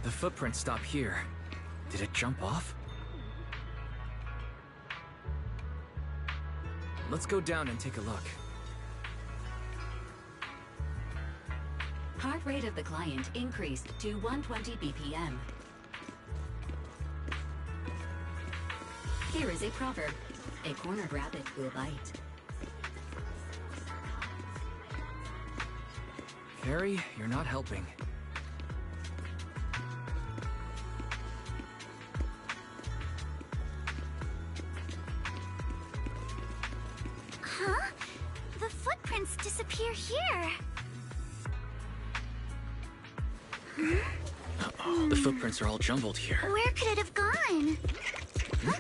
The footprints stop here. Did it jump off? Let's go down and take a look. Heart rate of the client increased to 120 BPM. Here is a proverb. A cornered rabbit will bite. Carrie, you're not helping. Huh? The footprints disappear here. Uh-oh, the footprints are all jumbled here. Where could it have gone? Huh?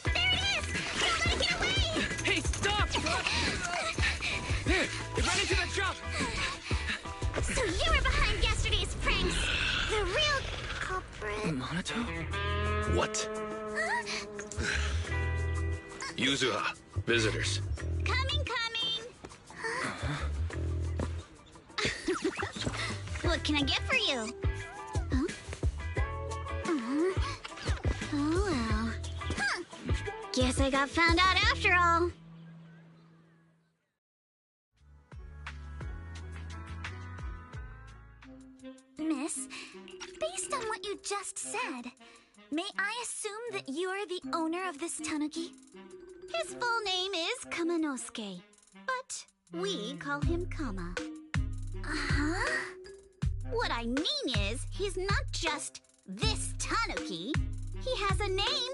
There it is! Don't let it get away! Hey, stop! Here, it ran into the jump! So you were behind yesterday's pranks! The real culprit... Monato? What? Huh? Yuzuha, visitors. Coming! What can I get for you? Huh? Oh well. Huh. Guess I got found out after all. Miss, based on what you just said, may I assume that you are the owner of this tanuki? His full name is Kamanosuke, but we call him Kama. Uh-huh. What I mean is, he's not just this tanuki. He has a name.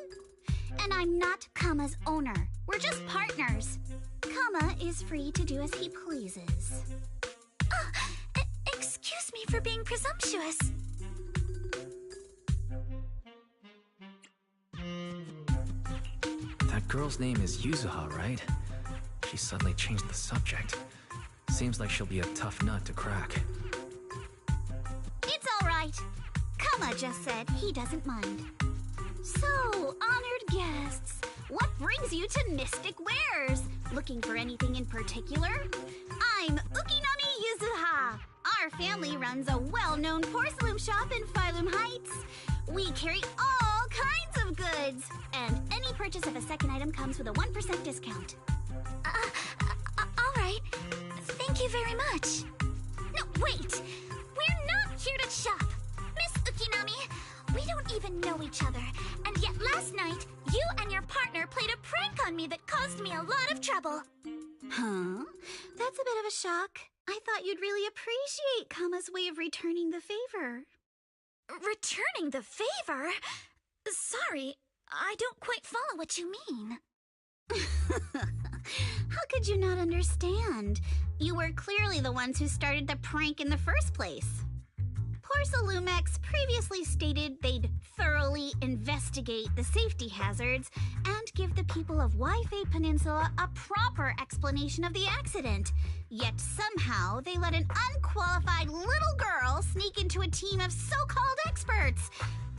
And I'm not Kama's owner. We're just partners. Kama is free to do as he pleases. Excuse me for being presumptuous. That girl's name is Yuzuha, right? She suddenly changed the subject. Seems like she'll be a tough nut to crack. It's all right. Kama just said he doesn't mind. So, honored guests, what brings you to Mystic Wares? Looking for anything in particular? I'm Ukinami Yuzuha. Our family runs a well-known porcelain shop in Phylum Heights. We carry all kinds of goods, and any purchase of a second item comes with a 1% discount. All right. Thank you very much. No, wait! We're not here to shop! Miss Ukinami, we don't even know each other, and yet last night, you and your partner played a prank on me that caused me a lot of trouble. Huh? That's a bit of a shock. I thought you'd really appreciate Kama's way of returning the favor. Returning the favor? Sorry, I don't quite follow what you mean. How could you not understand? You were clearly the ones who started the prank in the first place. Porcelumex previously stated they'd thoroughly investigate the safety hazards and give the people of Waifei Peninsula a proper explanation of the accident. Yet somehow they let an unqualified little girl sneak into a team of so-called experts.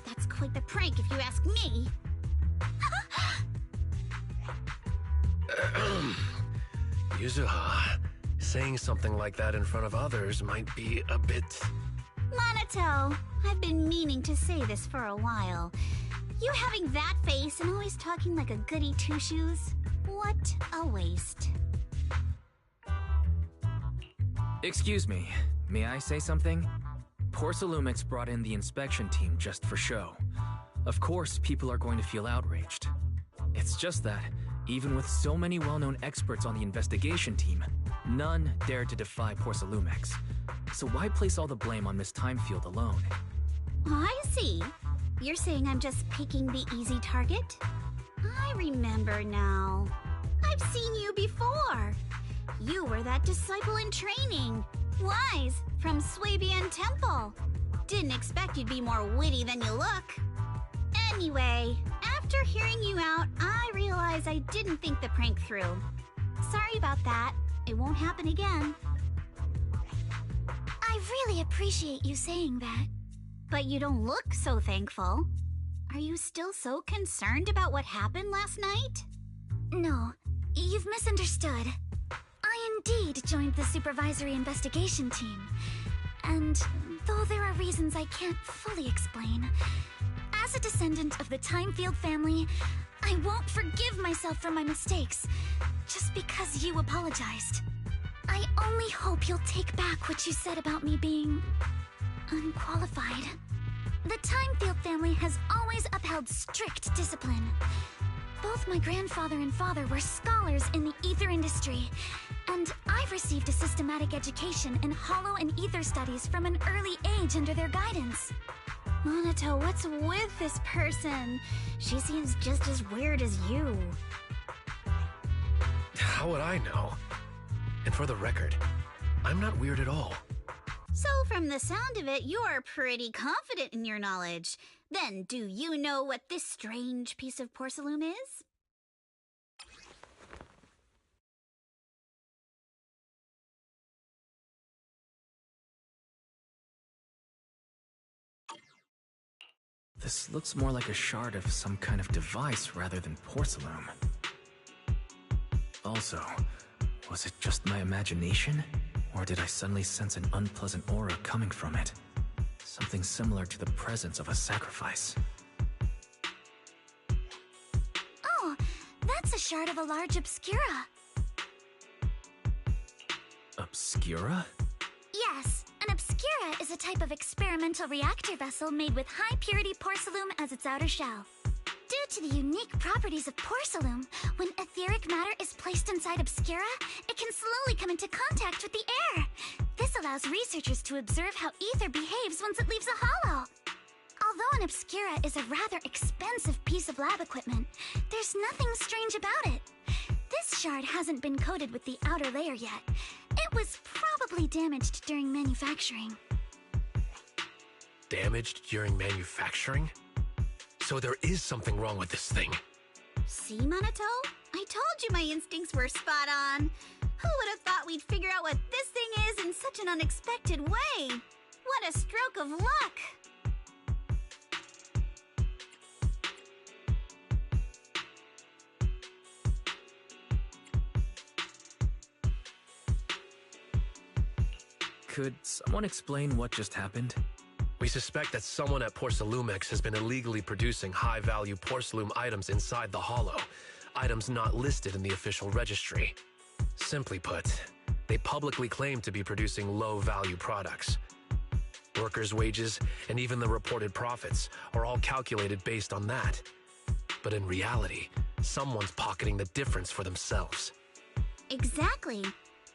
That's quite the prank if you ask me. Yuzuha, saying something like that in front of others might be a bit... Monato, I've been meaning to say this for a while. You having that face and always talking like a goody two-shoes? What a waste. Excuse me, may I say something? Porcelumix brought in the inspection team just for show. Of course, people are going to feel outraged. It's just that, even with so many well-known experts on the investigation team, none dared to defy Porcelumix. So why place all the blame on Miss Timefield alone? I see. You're saying I'm just picking the easy target? I remember now. I've seen you before. You were that disciple in training. Wise, from Swabian Temple. Didn't expect you'd be more witty than you look. Anyway, after hearing you out, I realized I didn't think the prank through. Sorry about that. It won't happen again. I really appreciate you saying that. But you don't look so thankful. Are you still so concerned about what happened last night? No, you've misunderstood. I indeed joined the supervisory investigation team. And though there are reasons I can't fully explain, as a descendant of the Timefield family, I won't forgive myself for my mistakes just because you apologized. I only hope you'll take back what you said about me being unqualified. The Timefield family has always upheld strict discipline. Both my grandfather and father were scholars in the ether industry, and I've received a systematic education in hollow and ether studies from an early age under their guidance. Monato, what's with this person? She seems just as weird as you. How would I know? And for the record, I'm not weird at all. So from the sound of it, you're pretty confident in your knowledge. Then, do you know what this strange piece of porcelain is? This looks more like a shard of some kind of device rather than porcelain. Also, was it just my imagination? Or did I suddenly sense an unpleasant aura coming from it? Something similar to the presence of a sacrifice. Oh, that's a shard of a large obscura. Obscura? Yes, an obscura is a type of experimental reactor vessel made with high-purity porcelain as its outer shell. Due to the unique properties of porcelain, when etheric matter is placed inside obscura, it can slowly come into contact with the air. This allows researchers to observe how ether behaves once it leaves a hollow. Although an obscura is a rather expensive piece of lab equipment, there's nothing strange about it. This shard hasn't been coated with the outer layer yet. It was probably damaged during manufacturing. Damaged during manufacturing? So there is something wrong with this thing. See, Monato? I told you my instincts were spot on. Who would have thought we'd figure out what this thing is in such an unexpected way? What a stroke of luck! Could someone explain what just happened? We suspect that someone at Porcelumex has been illegally producing high-value porcelain items inside the hollow, items not listed in the official registry. Simply put, they publicly claim to be producing low-value products. Workers' wages and even the reported profits are all calculated based on that. But in reality, someone's pocketing the difference for themselves. Exactly.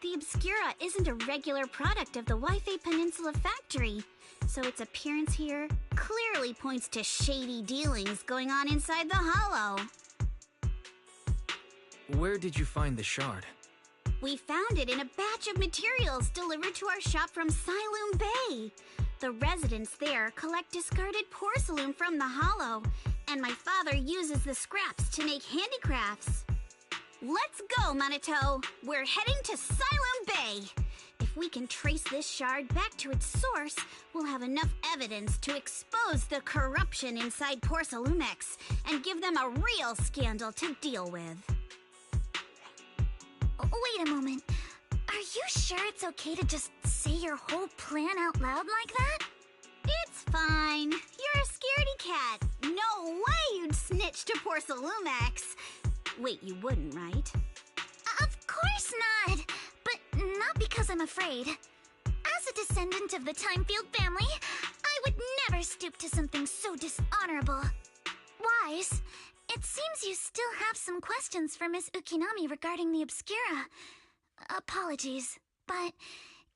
The Obscura isn't a regular product of the Wi-Fi Peninsula factory, so its appearance here clearly points to shady dealings going on inside the hollow. Where did you find the shard? We found it in a batch of materials delivered to our shop from Siloom Bay. The residents there collect discarded porcelain from the hollow, and my father uses the scraps to make handicrafts. Let's go, Monato! We're heading to Siloom Bay! If we can trace this shard back to its source, we'll have enough evidence to expose the corruption inside Porcelumex and give them a real scandal to deal with. Wait a moment. Are you sure it's okay to just say your whole plan out loud like that? It's fine. You're a scaredy cat. No way you'd snitch to Porcelumex. Wait, you wouldn't, right? Of course not! But not because I'm afraid. As a descendant of the Timefield family, I would never stoop to something so dishonorable. Wise, it seems you still have some questions for Miss Ukinami regarding the Obscura. Apologies, but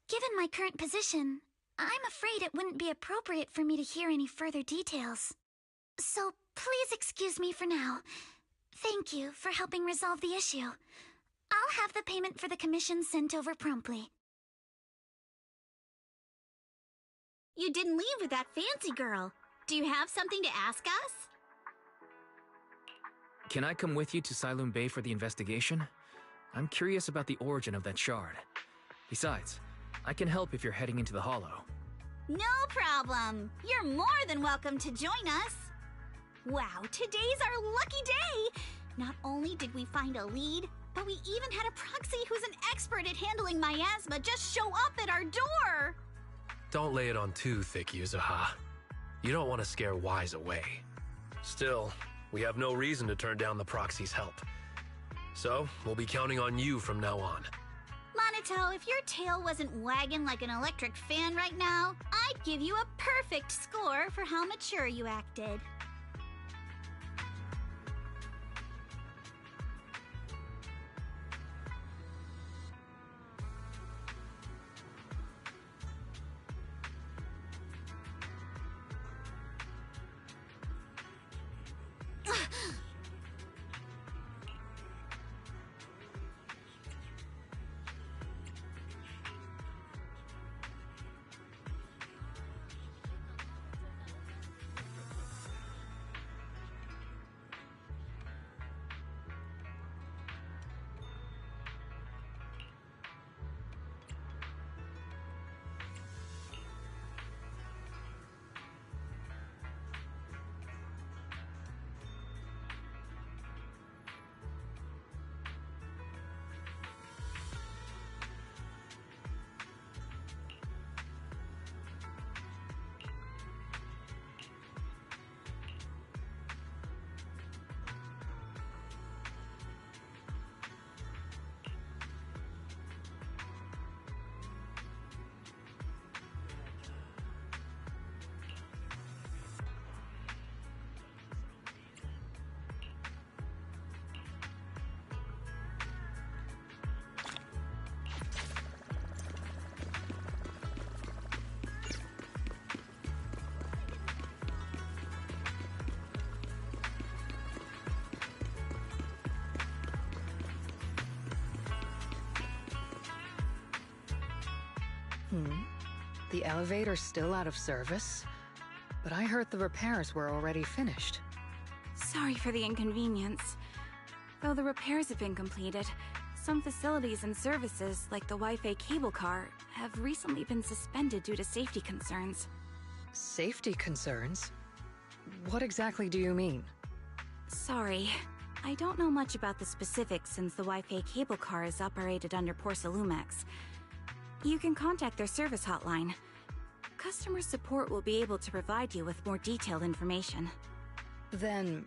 given my current position, I'm afraid it wouldn't be appropriate for me to hear any further details. So please excuse me for now. Thank you for helping resolve the issue. I'll have the payment for the commission sent over promptly. You didn't leave with that fancy girl. Do you have something to ask us? Can I come with you to Siloom Bay for the investigation? I'm curious about the origin of that shard. Besides, I can help if you're heading into the hollow. No problem. You're more than welcome to join us. Wow, today's our lucky day! Not only did we find a lead, But we even had a proxy who's an expert at handling miasma just show up at our door! Don't lay it on too thick, Yuzuha. You don't want to scare Wise away. Still, we have no reason to turn down the proxy's help. So, we'll be counting on you from now on. Monito, if your tail wasn't wagging like an electric fan right now, I'd give you a perfect score for how mature you acted. The elevator's still out of service? But I heard the repairs were already finished. Sorry for the inconvenience. Though the repairs have been completed, some facilities and services, like the Wi-Fi cable car, have recently been suspended due to safety concerns. Safety concerns? What exactly do you mean? Sorry. I don't know much about the specifics since the Wi-Fi cable car is operated under Porsalumex. You can contact their service hotline. Customer support will be able to provide you with more detailed information. Then,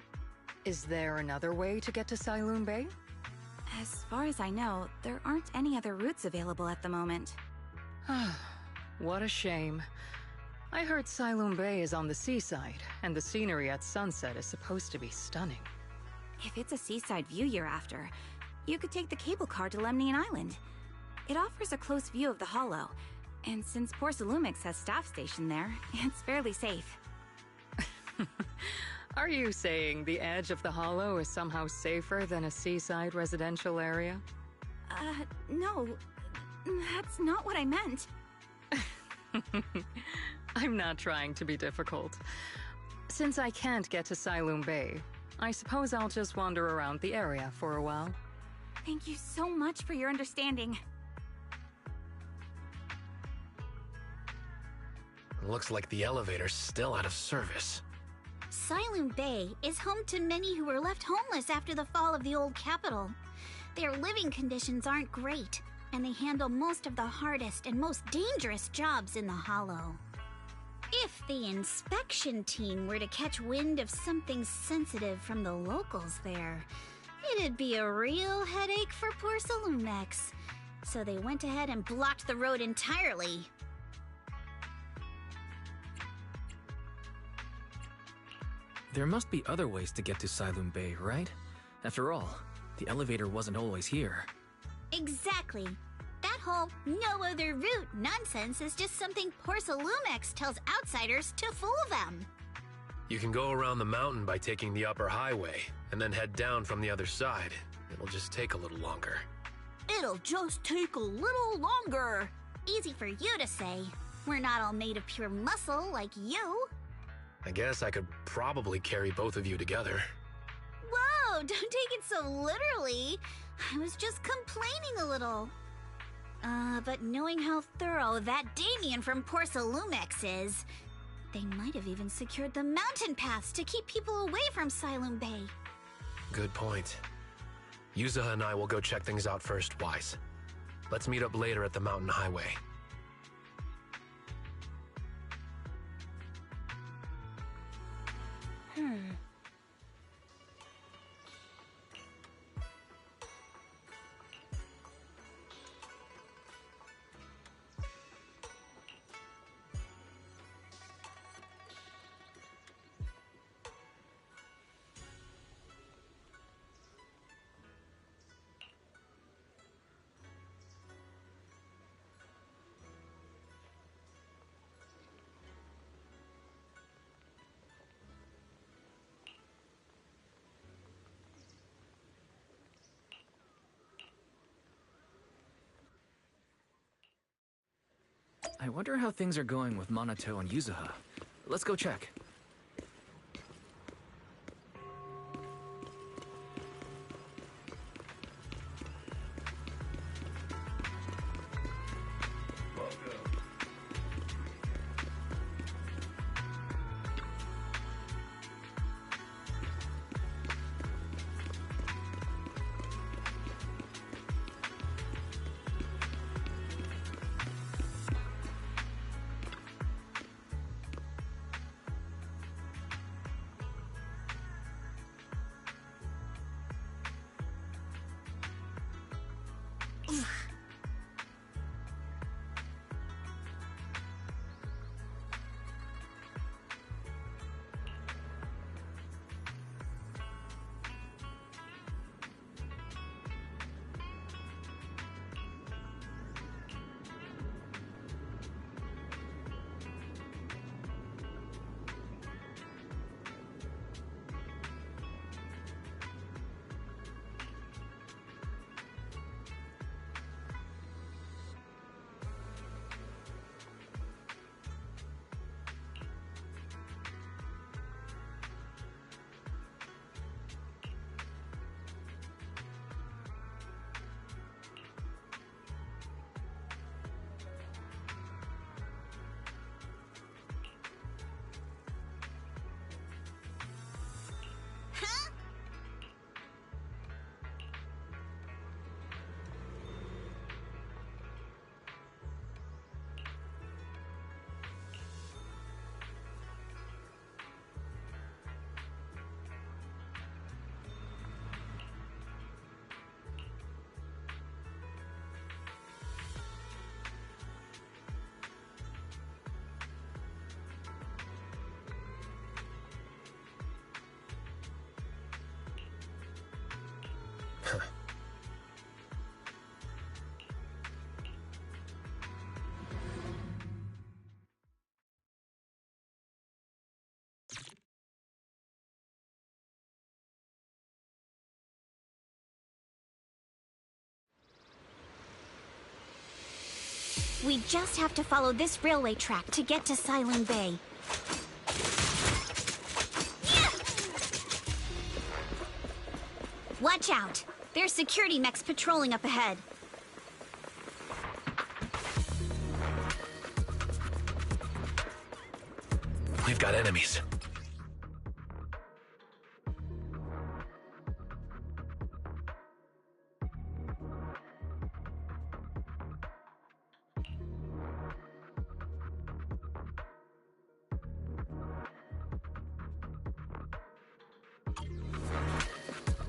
is there another way to get to Sailoon Bay? As far as I know, there aren't any other routes available at the moment. What a shame. I heard Sailoon Bay is on the seaside, and the scenery at sunset is supposed to be stunning. If it's a seaside view you're after, you could take the cable car to Lemnian Island. It offers a close view of the Hollow, and since Porsalumix has staff stationed there, it's fairly safe. Are you saying the edge of the Hollow is somehow safer than a seaside residential area? No. That's not what I meant. I'm not trying to be difficult. Since I can't get to Sailoon Bay, I suppose I'll just wander around the area for a while. Thank you so much for your understanding. Looks like the elevator's still out of service. Sailoon Bay is home to many who were left homeless after the fall of the old capital. Their living conditions aren't great, and they handle most of the hardest and most dangerous jobs in the Hollow. If the inspection team were to catch wind of something sensitive from the locals there, it'd be a real headache for Porsalumex. So they went ahead and blocked the road entirely. There must be other ways to get to Sailoon Bay, right? After all, the elevator wasn't always here. Exactly. That whole no other route nonsense is just something Porsalumex tells outsiders to fool them. You can go around the mountain by taking the upper highway, and then head down from the other side. It'll just take a little longer. It'll just take a little longer. Easy for you to say. We're not all made of pure muscle like you. I guess I could probably carry both of you together. Whoa, don't take it so literally. I was just complaining a little. But knowing how thorough that Damien from Porsalumex is, they might have even secured the mountain paths to keep people away from Sailoon Bay. Good point. Yuza and I will go check things out first, Wise. Let's meet up later at the mountain highway. I wonder how things are going with Minato and Yuzuha. Let's go check. We just have to follow this railway track to get to Silent Bay. Watch out! There's security mechs patrolling up ahead. We've got enemies.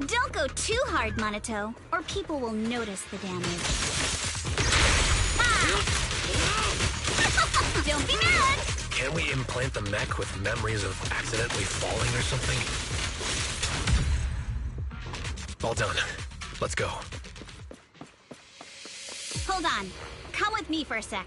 Don't go too hard, Minato, or people will notice the damage. Ah! Don't be mad! Can we implant the mech with memories of accidentally falling or something? All done. Let's go. Hold on. Come with me for a sec.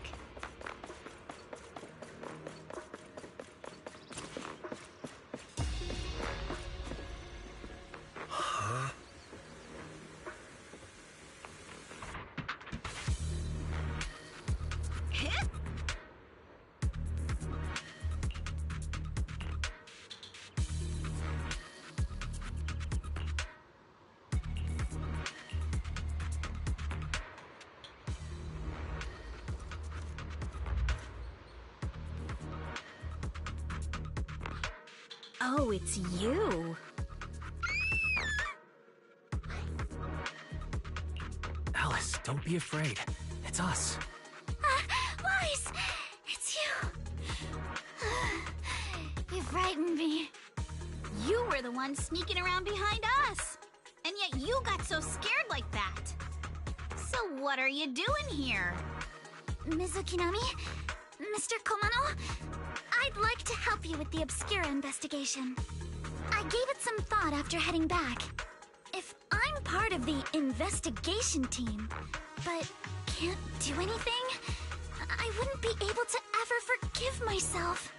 Oh, it's you. Alice, don't be afraid. It's us. Wise! It's you! You frightened me. You were the one sneaking around behind us. And yet you got so scared like that. So what are you doing here? Mizukinami? Mr. Komano? I'd like to help you with the Obscura investigation. I gave it some thought after heading back. If I'm part of the investigation team, but can't do anything, I wouldn't be able to ever forgive myself.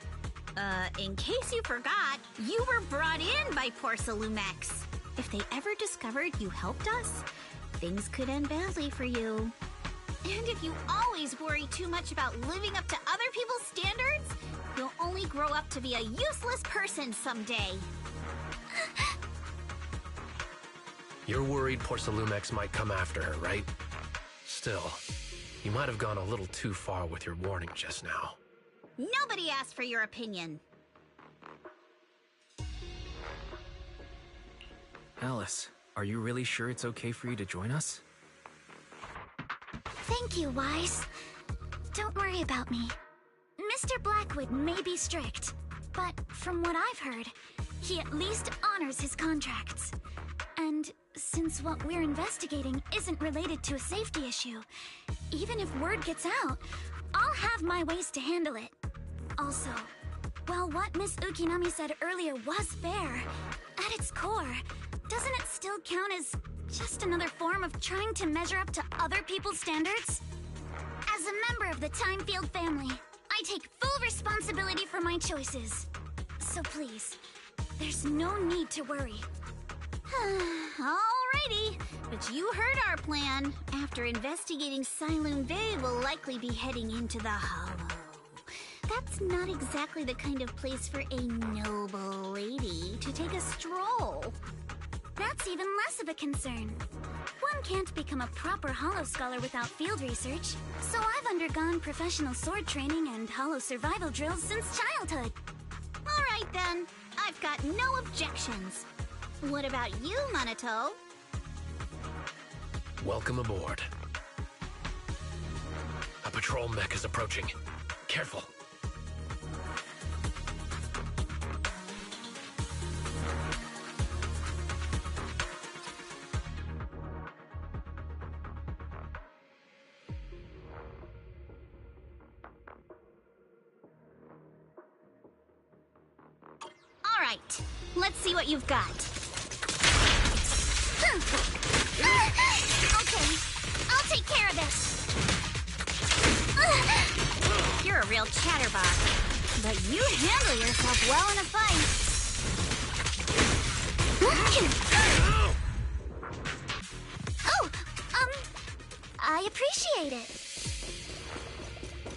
In case you forgot, you were brought in by Porcelumex. If they ever discovered you helped us, things could end badly for you. And if you always worry too much about living up to other people's standards, you'll only grow up to be a useless person someday. You're worried Porcelumex might come after her, right? Still, you might have gone a little too far with your warning just now. Nobody asked for your opinion. Alice, are you really sure it's okay for you to join us? Thank you, Wise. Don't worry about me. Mr. Blackwood may be strict, but from what I've heard, he at least honors his contracts. And since what we're investigating isn't related to a safety issue, even if word gets out, I'll have my ways to handle it. Also, while what Miss Ukinami said earlier was fair, at its core, doesn't it still count as just another form of trying to measure up to other people's standards? As a member of the Timefield family, I take full responsibility for my choices. So please, there's no need to worry. Alrighty, but you heard our plan. After investigating Sailoon Bay, we'll likely be heading into the Hollow. That's not exactly the kind of place for a noble lady to take a stroll. That's even less of a concern. One can't become a proper Hollow scholar without field research, so I've undergone professional sword training and Hollow survival drills since childhood. Alright then, I've got no objections. What about you, Minato? Welcome aboard. A patrol mech is approaching. Careful. All right, let's see what you've got. Okay, I'll take care of this. You're a real chatterbox, but you handle yourself well in a fight. Oh, I appreciate it.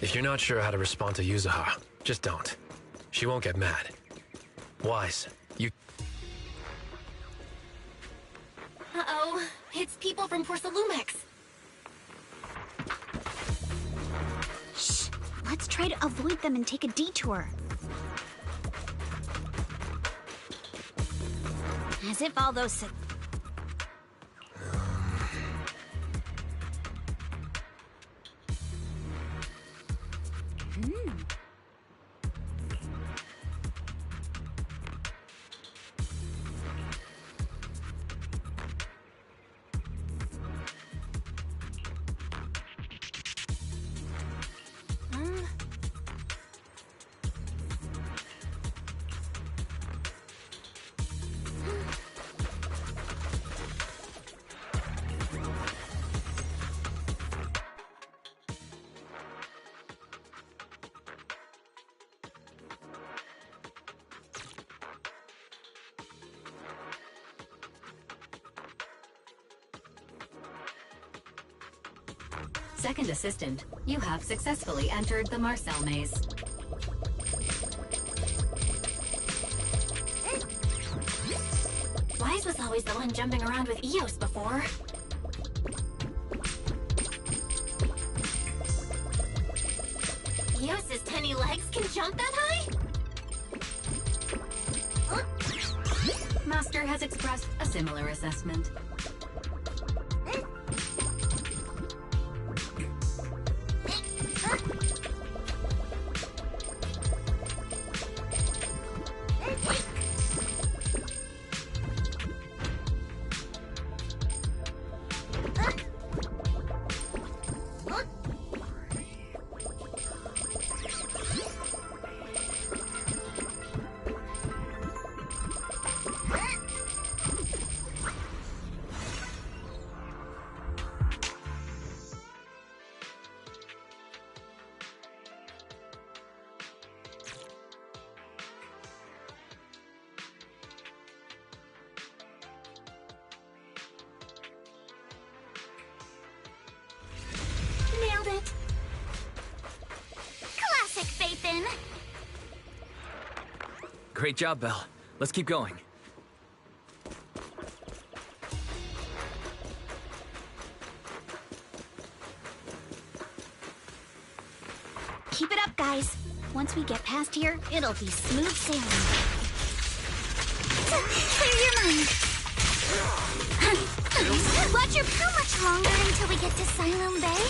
If you're not sure how to respond to Yuzuha, just don't. She won't get mad. Wise, you... Uh-oh, it's people from Porcelumex. Shh, let's try to avoid them and take a detour. As if all those... Second assistant, you have successfully entered the Marcel maze. Wise was always the one jumping around with Eos before. Eos's tiny legs can jump that high? Master has expressed a similar assessment. Great job, Belle. Let's keep going. Keep it up, guys. Once we get past here, it'll be smooth sailing. Clear your mind. Roger, how much longer until we get to Siloam Bay?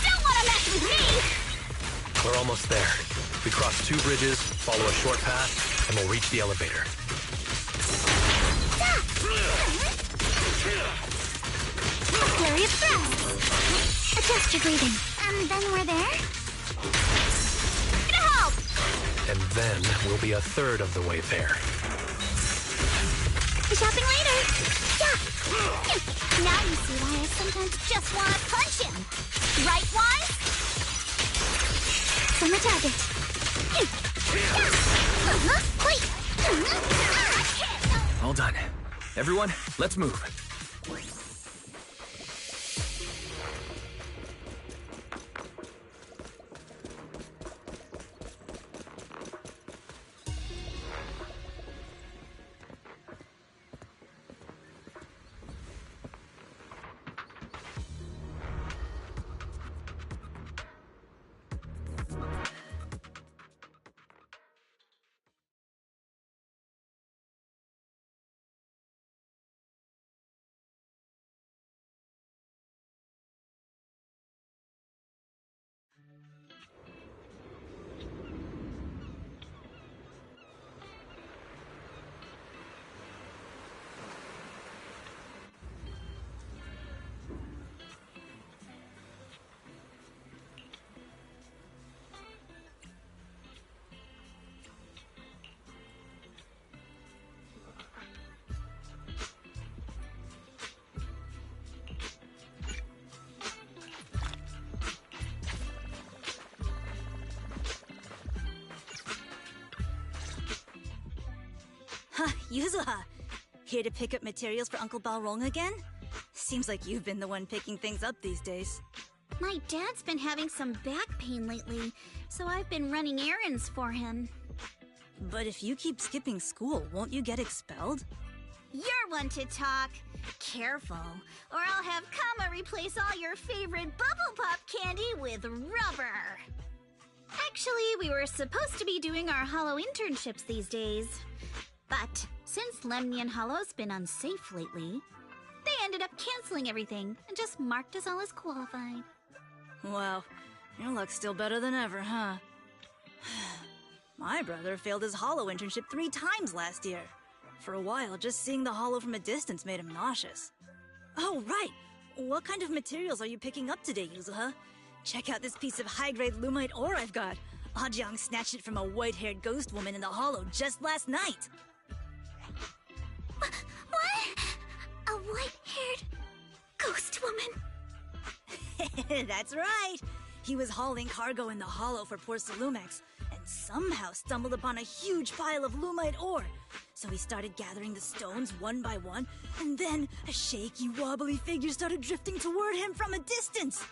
Don't want to mess with me! We're almost there. We cross 2 bridges, follow a short path, and we'll reach the elevator. A flurry of thrusts. Adjust your breathing. And then we're there? Gonna help! And then we'll be a third of the way there. Shopping later! Yeah! Now you see why I sometimes just want to punch him! Right, Wise? Summer target. Wait! All done. Everyone, let's move. Huh, Yuzuha. Here to pick up materials for Uncle Balrog again? Seems like you've been the one picking things up these days. My dad's been having some back pain lately, so I've been running errands for him. But if you keep skipping school, won't you get expelled? You're one to talk. Careful, or I'll have Kama replace all your favorite Bubble Pop candy with rubber. Actually, we were supposed to be doing our Hollow internships these days. But since Lemnian Hollow's been unsafe lately, they ended up canceling everything and just marked us all as qualified. Wow, your luck's still better than ever, huh? My brother failed his Hollow internship 3 times last year. For a while, just seeing the Hollow from a distance made him nauseous. Oh, right! What kind of materials are you picking up today, Yuzuha? Check out this piece of high-grade Lumite ore I've got. Ajang snatched it from a white-haired ghost woman in the Hollow just last night. What? A white-haired ghost woman? That's right! He was hauling cargo in the Hollow for poor Salumex, and somehow stumbled upon a huge pile of Lumite ore. So he started gathering the stones one by one, and then a shaky, wobbly figure started drifting toward him from a distance.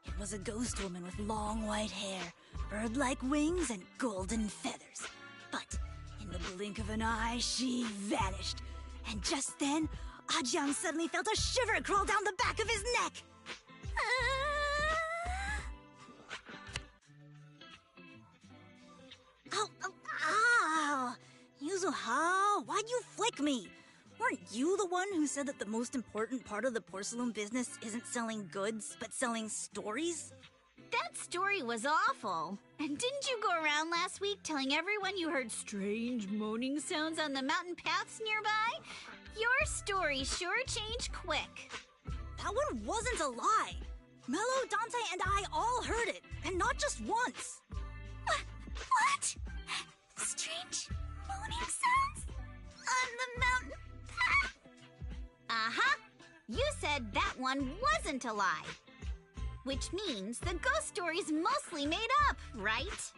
It was a ghost woman with long white hair, bird-like wings, and golden feathers. But in the blink of an eye, she vanished. And just then, Ajang suddenly felt a shiver crawl down the back of his neck. Ow! Yuzuha, why'd you flick me? Weren't you the one who said that the most important part of the porcelain business isn't selling goods, but selling stories? That story was awful. And didn't you go around last week telling everyone you heard strange moaning sounds on the mountain paths nearby? Your story sure changed quick. That one wasn't a lie. Mello, Dante, and I all heard it, and not just once. What? Strange moaning sounds on the mountain path? Uh-huh. You said that one wasn't a lie. Which means the ghost story's mostly made up, right?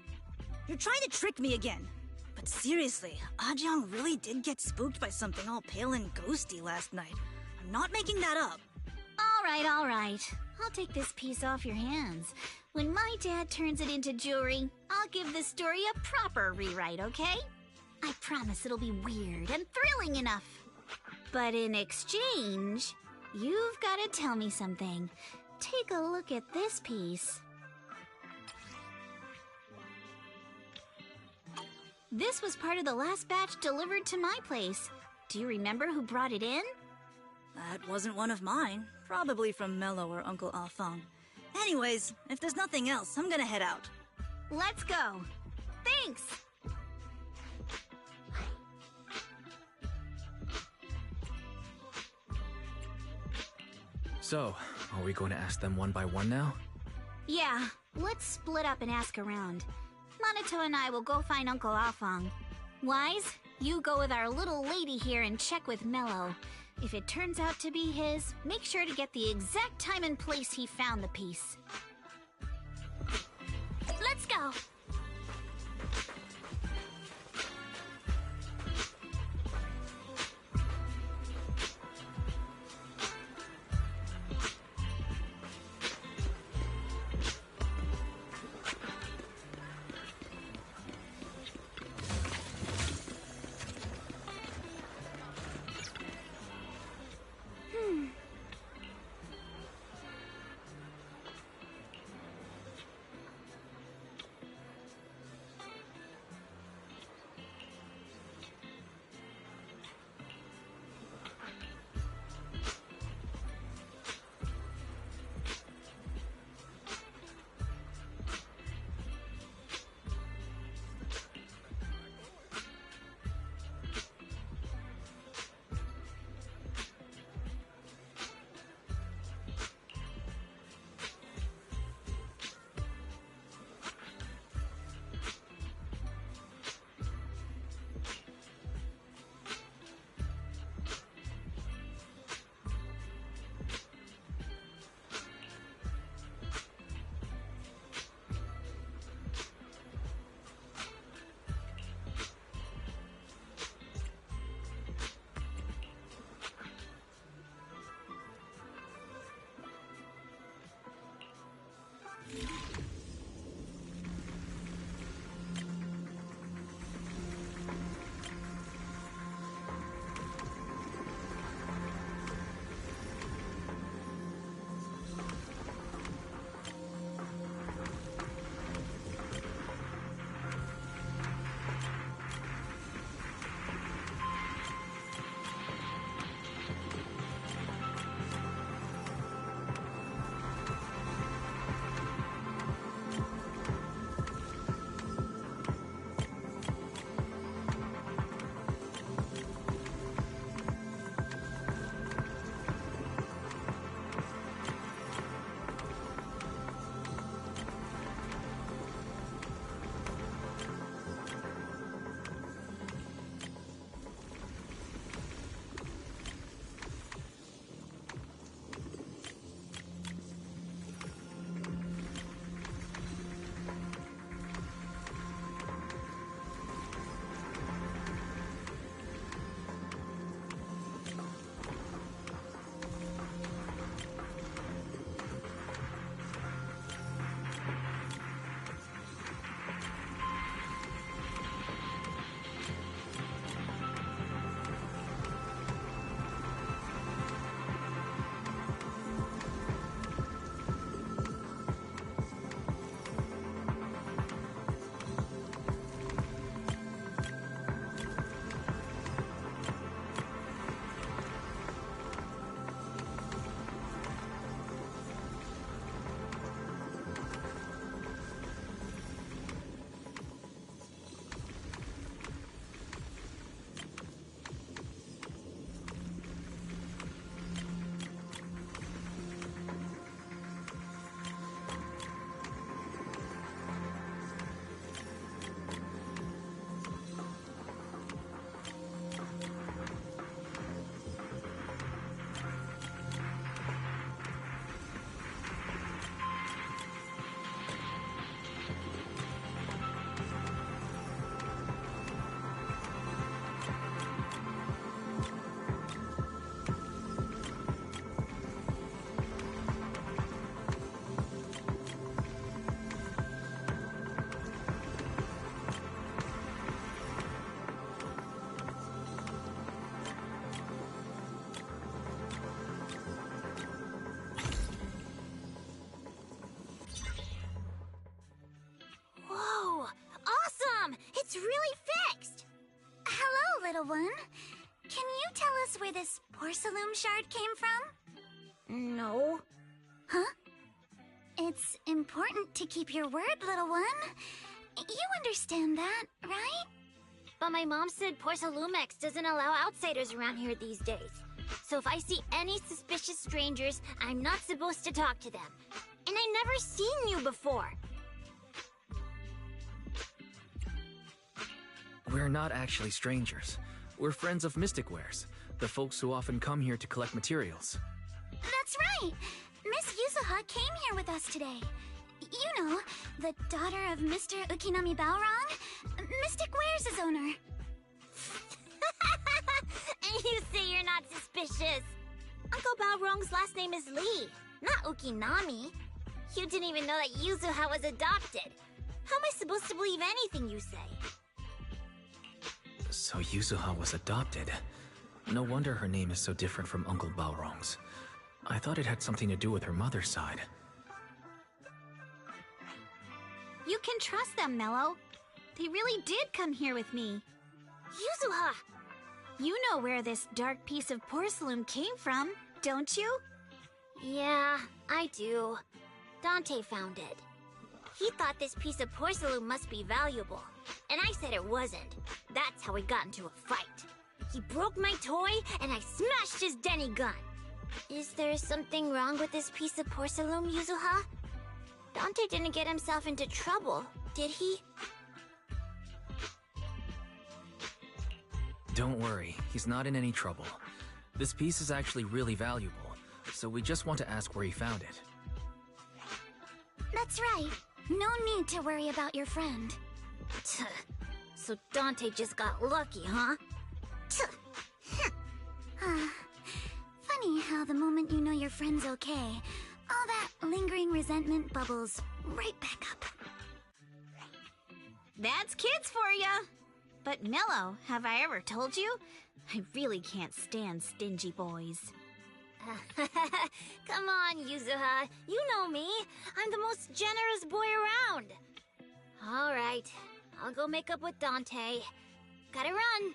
You're trying to trick me again. But seriously, Ajang really did get spooked by something all pale and ghosty last night. I'm not making that up. All right. I'll take this piece off your hands. When my dad turns it into jewelry, I'll give this story a proper rewrite, okay? I promise it'll be weird and thrilling enough. But in exchange, you've got to tell me something. Take a look at this piece. This was part of the last batch delivered to my place. Do you remember who brought it in? That wasn't one of mine. Probably from Mello or Uncle Alphong. Anyways, if there's nothing else, I'm gonna head out. Let's go. Thanks! So, are we going to ask them one by one now? Yeah, let's split up and ask around. Monato and I will go find Uncle Alphong. Wise, you go with our little lady here and check with Mello. If it turns out to be his, make sure to get the exact time and place he found the piece. Let's go! where this porcelain shard came from? No. Huh? It's important to keep your word, little one. You understand that, right? But my mom said Porcelumex doesn't allow outsiders around here these days. So if I see any suspicious strangers, I'm not supposed to talk to them. And I never seen you before. We're not actually strangers. We're friends of Mystic Wares, the folks who often come here to collect materials. That's right! Miss Yuzuha came here with us today. You know, the daughter of Mr. Ukinami Balrog, Mystic Wares' owner. And you say you're not suspicious. Uncle Balrog's last name is Lee, not Ukinami. You didn't even know that Yuzuha was adopted. How am I supposed to believe anything you say? So Yuzuha was adopted. No wonder her name is so different from Uncle Balrog's. I thought it had something to do with her mother's side. You can trust them, Mello. They really did come here with me. Yuzuha! You know where this dark piece of porcelain came from, don't you? Yeah, I do. Dante found it. He thought this piece of porcelain must be valuable, and I said it wasn't. That's how we got into a fight. He broke my toy, and I smashed his Denny gun. Is there something wrong with this piece of porcelain, Yuzuha? Dante didn't get himself into trouble, did he? Don't worry, he's not in any trouble. This piece is actually really valuable, so we just want to ask where he found it. That's right. No need to worry about your friend. So Dante just got lucky, huh? Funny how the moment you know your friend's okay, all that lingering resentment bubbles right back up. That's kids for ya! But Mello, have I ever told you? I really can't stand stingy boys. Come on, Yuzuha. You know me. I'm the most generous boy around. All right. I'll go make up with Dante. Gotta run.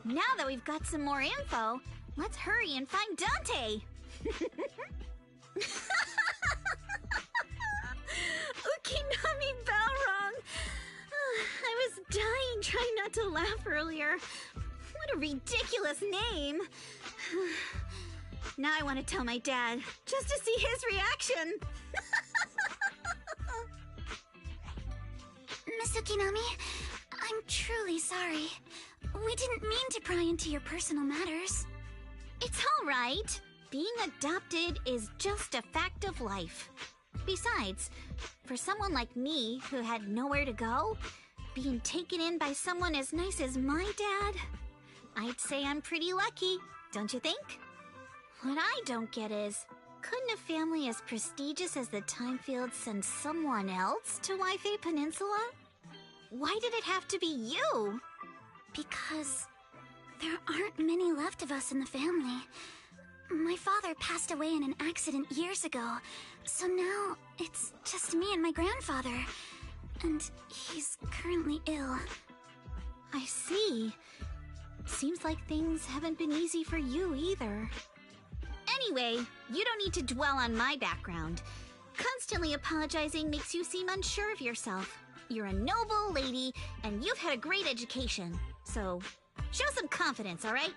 Now that we've got some more info, let's hurry and find Dante! Ukinami Balrog! I was dying trying not to laugh earlier. What a ridiculous name! Now I want to tell my dad, just to see his reaction! Miss Ukinami, I'm truly sorry. We didn't mean to pry into your personal matters. It's all right. Being adopted is just a fact of life. Besides, for someone like me who had nowhere to go, being taken in by someone as nice as my dad, I'd say I'm pretty lucky, don't you think? What I don't get is, couldn't a family as prestigious as the Timefields send someone else to Waifei Peninsula? Why did it have to be you? Because there aren't many left of us in the family. My father passed away in an accident years ago, so now it's just me and my grandfather. And he's currently ill. I see. Seems like things haven't been easy for you either. Anyway, you don't need to dwell on my background. Constantly apologizing makes you seem unsure of yourself. You're a noble lady, and you've had a great education. So, show some confidence, all right?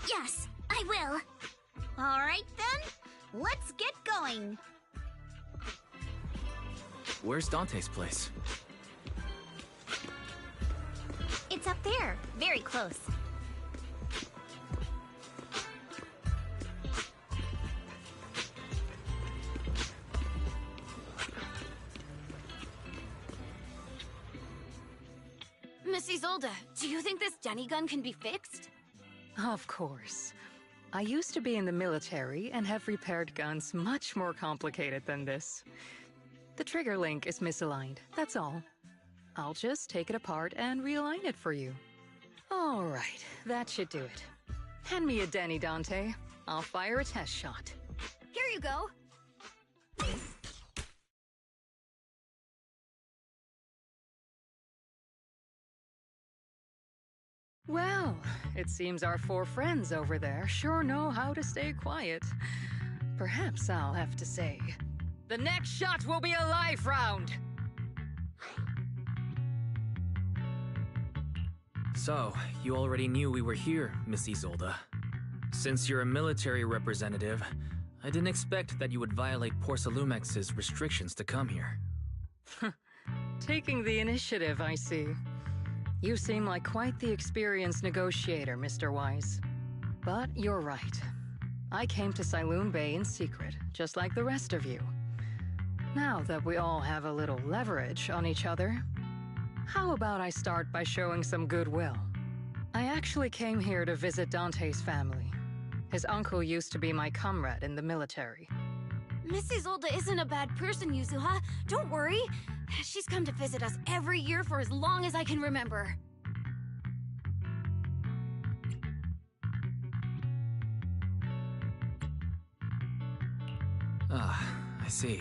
Yes, I will. All right, then. Let's get going. Where's Dante's place? It's up there, very close. Miss Isolde, do you think this Denny gun can be fixed? Of course. I used to be in the military and have repaired guns much more complicated than this. The trigger link is misaligned, that's all. I'll just take it apart and realign it for you. All right, that should do it. Hand me a Denny, Dante. I'll fire a test shot. Here you go. Well, it seems our four friends over there sure know how to stay quiet. Perhaps I'll have to say, the next shot will be a life round! So, you already knew we were here, Miss Isolde. Since you're a military representative, I didn't expect that you would violate Porcelumex's restrictions to come here. Taking the initiative, I see. You seem like quite the experienced negotiator, Mr. Wise. But you're right. I came to Saloon Bay in secret, just like the rest of you. Now that we all have a little leverage on each other, how about I start by showing some goodwill? I actually came here to visit Dante's family. His uncle used to be my comrade in the military. Miss Isolde isn't a bad person, Yuzuha. Don't worry. She's come to visit us every year for as long as I can remember. Ah, I see.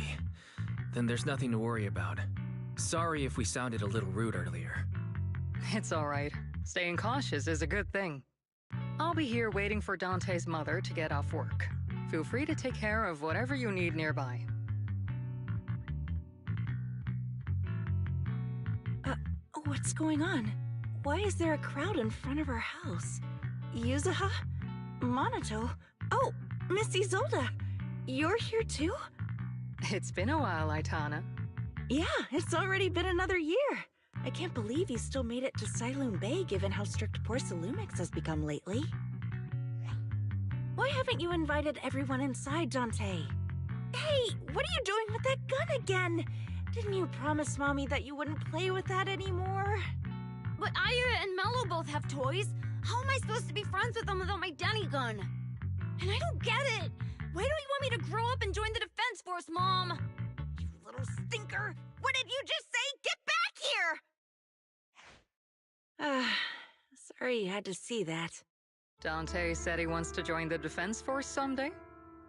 Then there's nothing to worry about. Sorry if we sounded a little rude earlier. It's all right. Staying cautious is a good thing. I'll be here waiting for Dante's mother to get off work. Feel free to take care of whatever you need nearby. What's going on? Why is there a crowd in front of our house? Yuzuha? Monato? Oh, Miss Isolde! You're here too? It's been a while, Aitana. Yeah, it's already been another year. I can't believe you still made it to Saloon Bay given how strict Porcelumix has become lately. Why haven't you invited everyone inside, Dante? Hey, what are you doing with that gun again? Didn't you promise Mommy that you wouldn't play with that anymore? But Aya and Mello both have toys. How am I supposed to be friends with them without my Danny gun? And I don't get it. Why don't you want me to grow up and join the Defense Force, Mom? You little stinker! What did you just say? Get back here! Sorry you had to see that. Dante said he wants to join the Defense Force someday?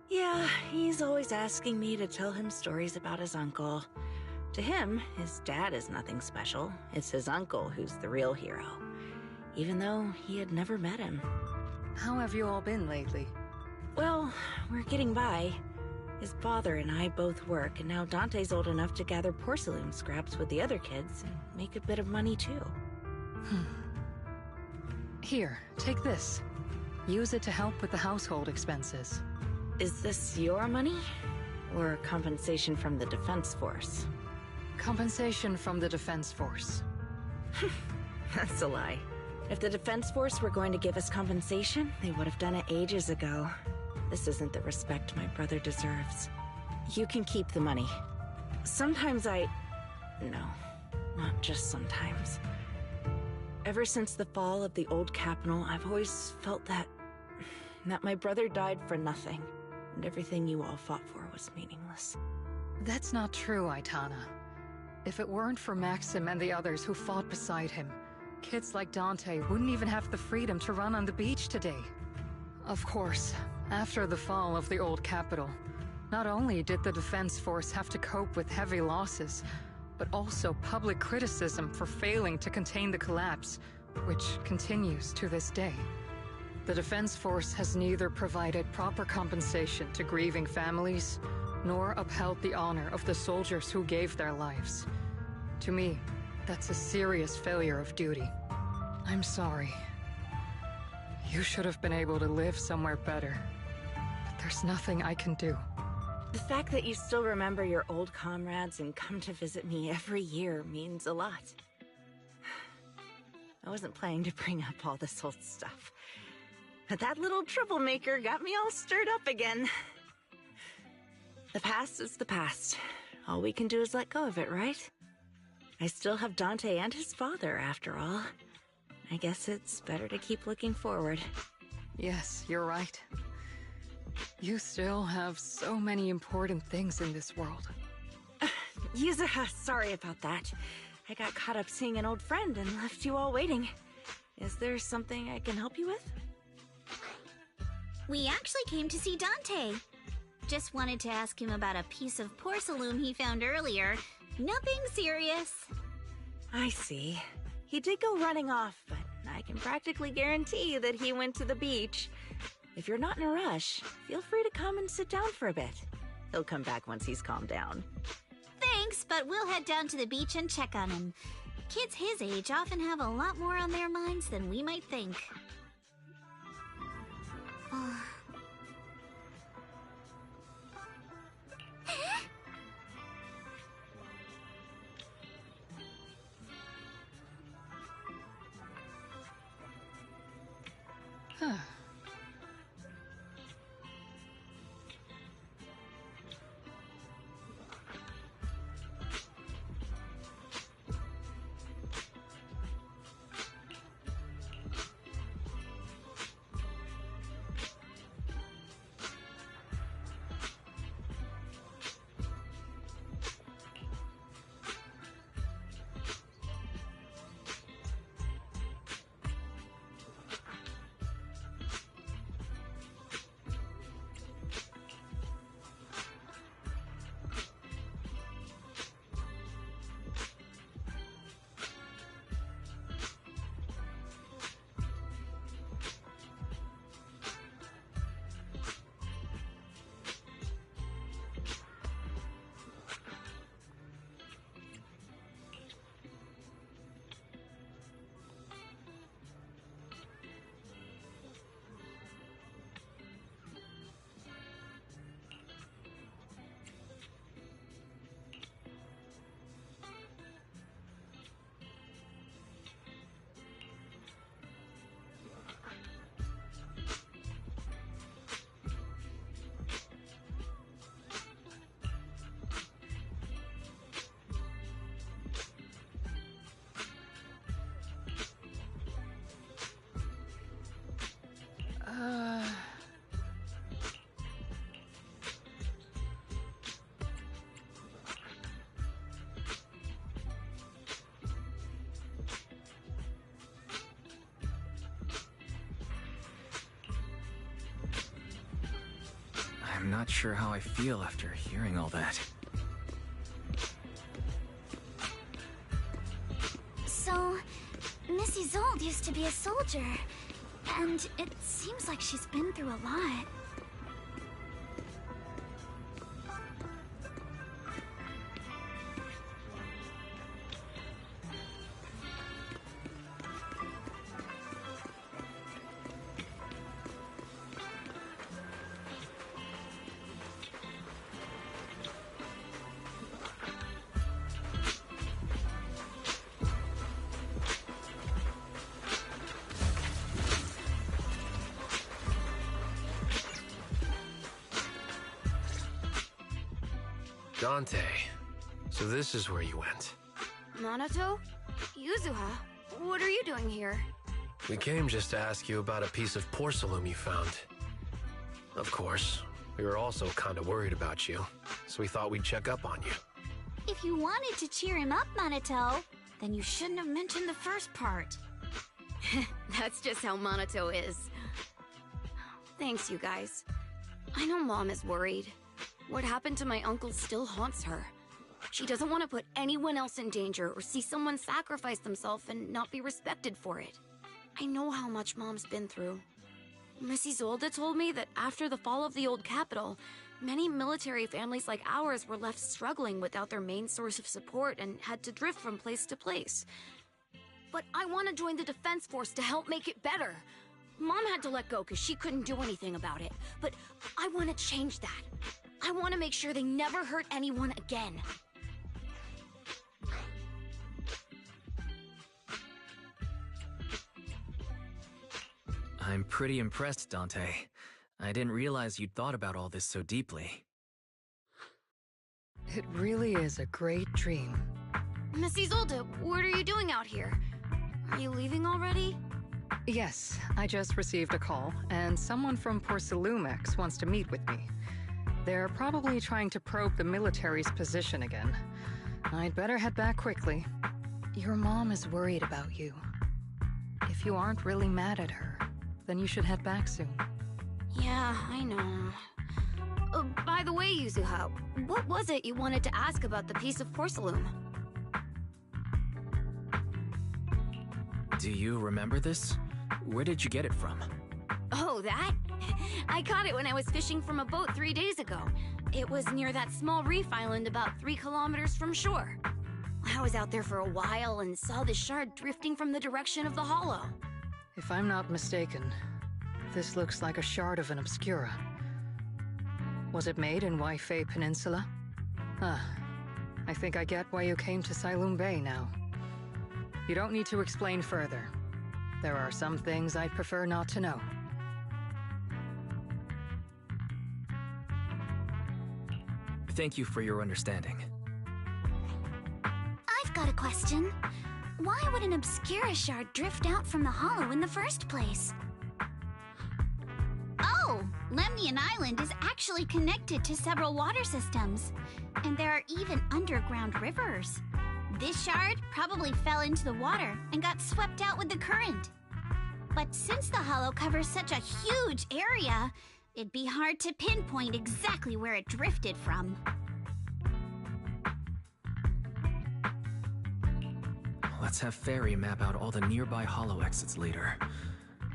Yeah, he's always asking me to tell him stories about his uncle. To him, his dad is nothing special. It's his uncle who's the real hero, even though he had never met him. How have you all been lately? Well, we're getting by. His father and I both work, and now Dante's old enough to gather porcelain scraps with the other kids and make a bit of money too. Here, take this. Use it to help with the household expenses. Is this your money? Or compensation from the Defense Force? Compensation from the Defense Force. That's a lie. If the Defense Force were going to give us compensation, they would have done it ages ago. This isn't the respect my brother deserves. You can keep the money. Sometimes No, not just sometimes. Ever since the fall of the old capital, I've always felt that my brother died for nothing, and everything you all fought for was meaningless. That's not true, Aitana. If it weren't for Maxim and the others who fought beside him, kids like Dante wouldn't even have the freedom to run on the beach today. Of course, after the fall of the old capital, not only did the Defense Force have to cope with heavy losses, but also public criticism for failing to contain the collapse, which continues to this day. The Defense Force has neither provided proper compensation to grieving families, nor upheld the honor of the soldiers who gave their lives. To me, that's a serious failure of duty. I'm sorry. You should have been able to live somewhere better. But there's nothing I can do. The fact that you still remember your old comrades and come to visit me every year means a lot. I wasn't planning to bring up all this old stuff, but that little troublemaker got me all stirred up again. The past is the past. All we can do is let go of it, right? I still have Dante and his father, after all. I guess it's better to keep looking forward. Yes, you're right. You still have so many important things in this world. Yuzuha, sorry about that. I got caught up seeing an old friend and left you all waiting. Is there something I can help you with? We actually came to see Dante. Just wanted to ask him about a piece of porcelain he found earlier. Nothing serious. I see. He did go running off, but I can practically guarantee that he went to the beach. If you're not in a rush, feel free to come and sit down for a bit. He'll come back once he's calmed down. Thanks, but we'll head down to the beach and check on him. Kids his age often have a lot more on their minds than we might think. I'm not sure how I feel after hearing all that. So, Missy Zold used to be a soldier, and it seems like she's been through a lot. Dante, so this is where you went. Minato? Yuzuha? What are you doing here? We came just to ask you about a piece of porcelain you found. Of course, we were also kinda worried about you, so we thought we'd check up on you. If you wanted to cheer him up, Minato, then you shouldn't have mentioned the first part. That's just how Minato is. Thanks, you guys. I know Mom is worried. What happened to my uncle still haunts her. She doesn't want to put anyone else in danger or see someone sacrifice themselves and not be respected for it. I know how much Mom's been through. Mrs. Olda told me that after the fall of the old capital, many military families like ours were left struggling without their main source of support and had to drift from place to place. But I want to join the Defense Force to help make it better. Mom had to let go because she couldn't do anything about it, but I want to change that. I want to make sure they never hurt anyone again. I'm pretty impressed, Dante. I didn't realize you'd thought about all this so deeply. It really is a great dream. Miss Isolde, what are you doing out here? Are you leaving already? Yes, I just received a call, and someone from Porcelumex wants to meet with me. They're probably trying to probe the military's position again. I'd better head back quickly. Your mom is worried about you. If you aren't really mad at her, then you should head back soon. Yeah, I know. By the way, Yuzuha, what was it you wanted to ask about the piece of porcelain? Do you remember this? Where did you get it from? Oh, that? I caught it when I was fishing from a boat 3 days ago. It was near that small reef island about 3 kilometers from shore. I was out there for a while and saw the shard drifting from the direction of the hollow. If I'm not mistaken, this looks like a shard of an Obscura. Was it made in Waifei Peninsula? Ah, I think I get why you came to Siloam Bay now. You don't need to explain further. There are some things I'd prefer not to know. Thank you for your understanding. I've got a question. Why would an Obscura shard drift out from the hollow in the first place? Oh, Lemnian Island is actually connected to several water systems, and there are even underground rivers. This shard probably fell into the water and got swept out with the current. But since the hollow covers such a huge area, it'd be hard to pinpoint exactly where it drifted from. Let's have Fairy map out all the nearby hollow exits later.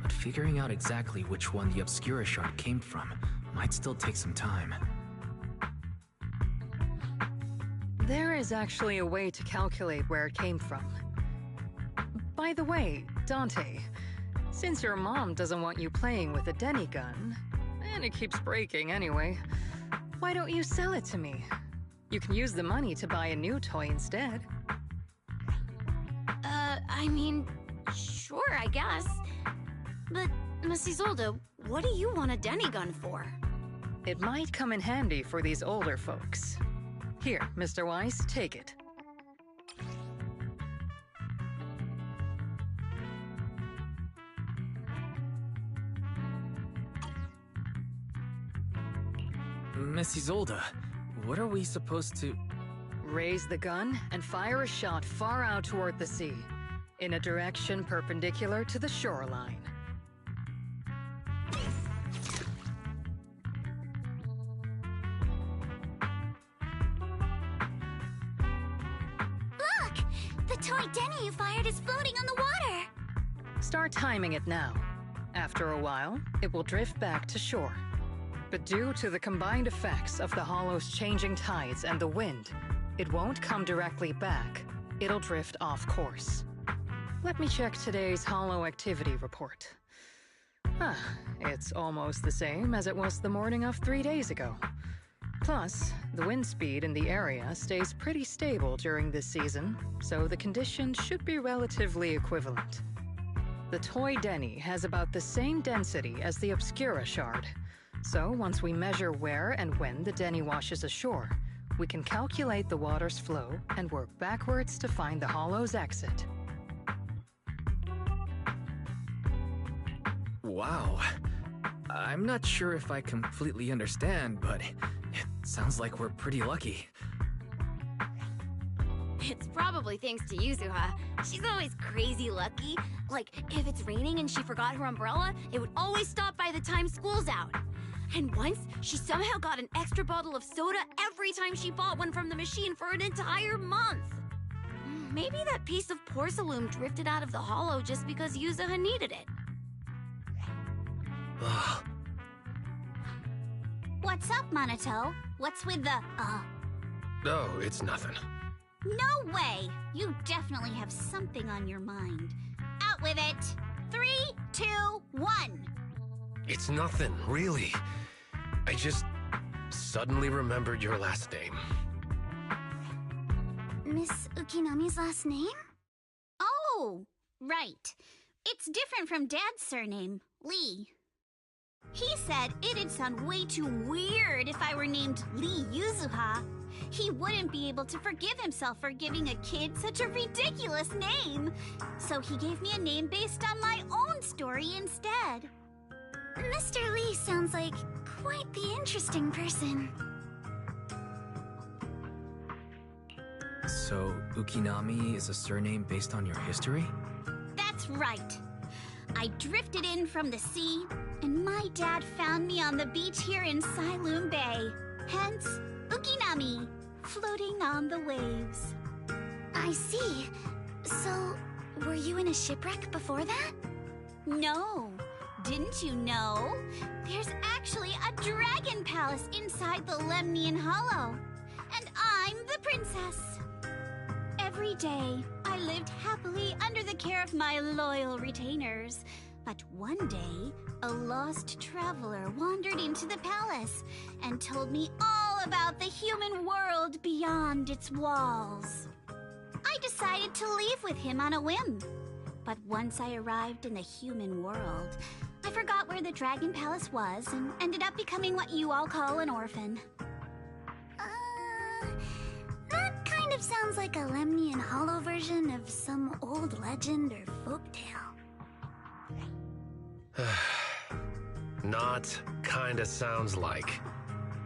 But figuring out exactly which one the Obscura shard came from might still take some time. There is actually a way to calculate where it came from. By the way, Dante, since your mom doesn't want you playing with a Denny gun, and it keeps breaking anyway, why don't you sell it to me? You can use the money to buy a new toy instead. I mean, sure, I guess. But, Miss Isolde, what do you want a Denny gun for? It might come in handy for these older folks. Here, Mr. Weiss, take it. Miss Isolde, what are we supposed to... Raise the gun and fire a shot far out toward the sea, in a direction perpendicular to the shoreline. Look! The toy Denny you fired is floating on the water! Start timing it now. After a while, it will drift back to shore. But due to the combined effects of the hollow's changing tides and the wind, it won't come directly back. It'll drift off course. Let me check today's hollow activity report. Ah, it's almost the same as it was the morning of 3 days ago. Plus, the wind speed in the area stays pretty stable during this season, so the conditions should be relatively equivalent. The toy Denny has about the same density as the Obscura shard, so once we measure where and when the Denny washes ashore, we can calculate the water's flow and work backwards to find the hollow's exit. Wow. I'm not sure if I completely understand, but it sounds like we're pretty lucky. It's probably thanks to Yuzuha. She's always crazy lucky. Like, if it's raining and she forgot her umbrella, it would always stop by the time school's out. And once, she somehow got an extra bottle of soda every time she bought one from the machine for an entire month. Maybe that piece of porcelain drifted out of the hollow just because Yuzuha needed it. Ugh. What's up, Monato? What's with the, No, it's nothing. No way! You definitely have something on your mind. Out with it! 3, 2, 1! It's nothing, really. I just suddenly remembered your last name. Miss Ukinami's last name? Oh, right. It's different from Dad's surname, Lee. He said it'd sound way too weird if I were named Lee Yuzuha. He wouldn't be able to forgive himself for giving a kid such a ridiculous name. So he gave me a name based on my own story instead. Mr. Lee sounds like quite the interesting person. So, Ukinami is a surname based on your history? That's right. I drifted in from the sea, and my dad found me on the beach here in Siloam Bay. Hence, Ukinami, floating on the waves. I see. So, Were you in a shipwreck before that? No. Didn't you know? There's actually a dragon palace inside the Lemnian Hollow. And I'm the princess. Every day, I lived happily under the care of my loyal retainers. But one day, a lost traveler wandered into the palace and told me all about the human world beyond its walls. I decided to leave with him on a whim. But once I arrived in the human world, I forgot where the Dragon Palace was and ended up becoming what you all call an orphan. That kind of sounds like a Lemnian Hollow version of some old legend or folktale. Not kinda sounds like.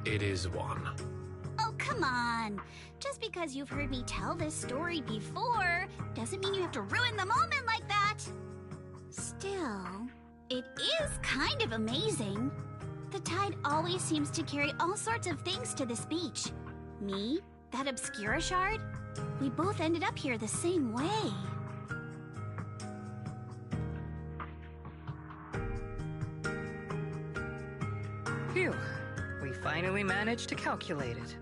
It is one. Oh, come on. Just because you've heard me tell this story before doesn't mean you have to ruin the moment like that. Still, it is kind of amazing. The tide always seems to carry all sorts of things to this beach. Me, that Obscura shard, we both ended up here the same way. Phew. We finally managed to calculate it.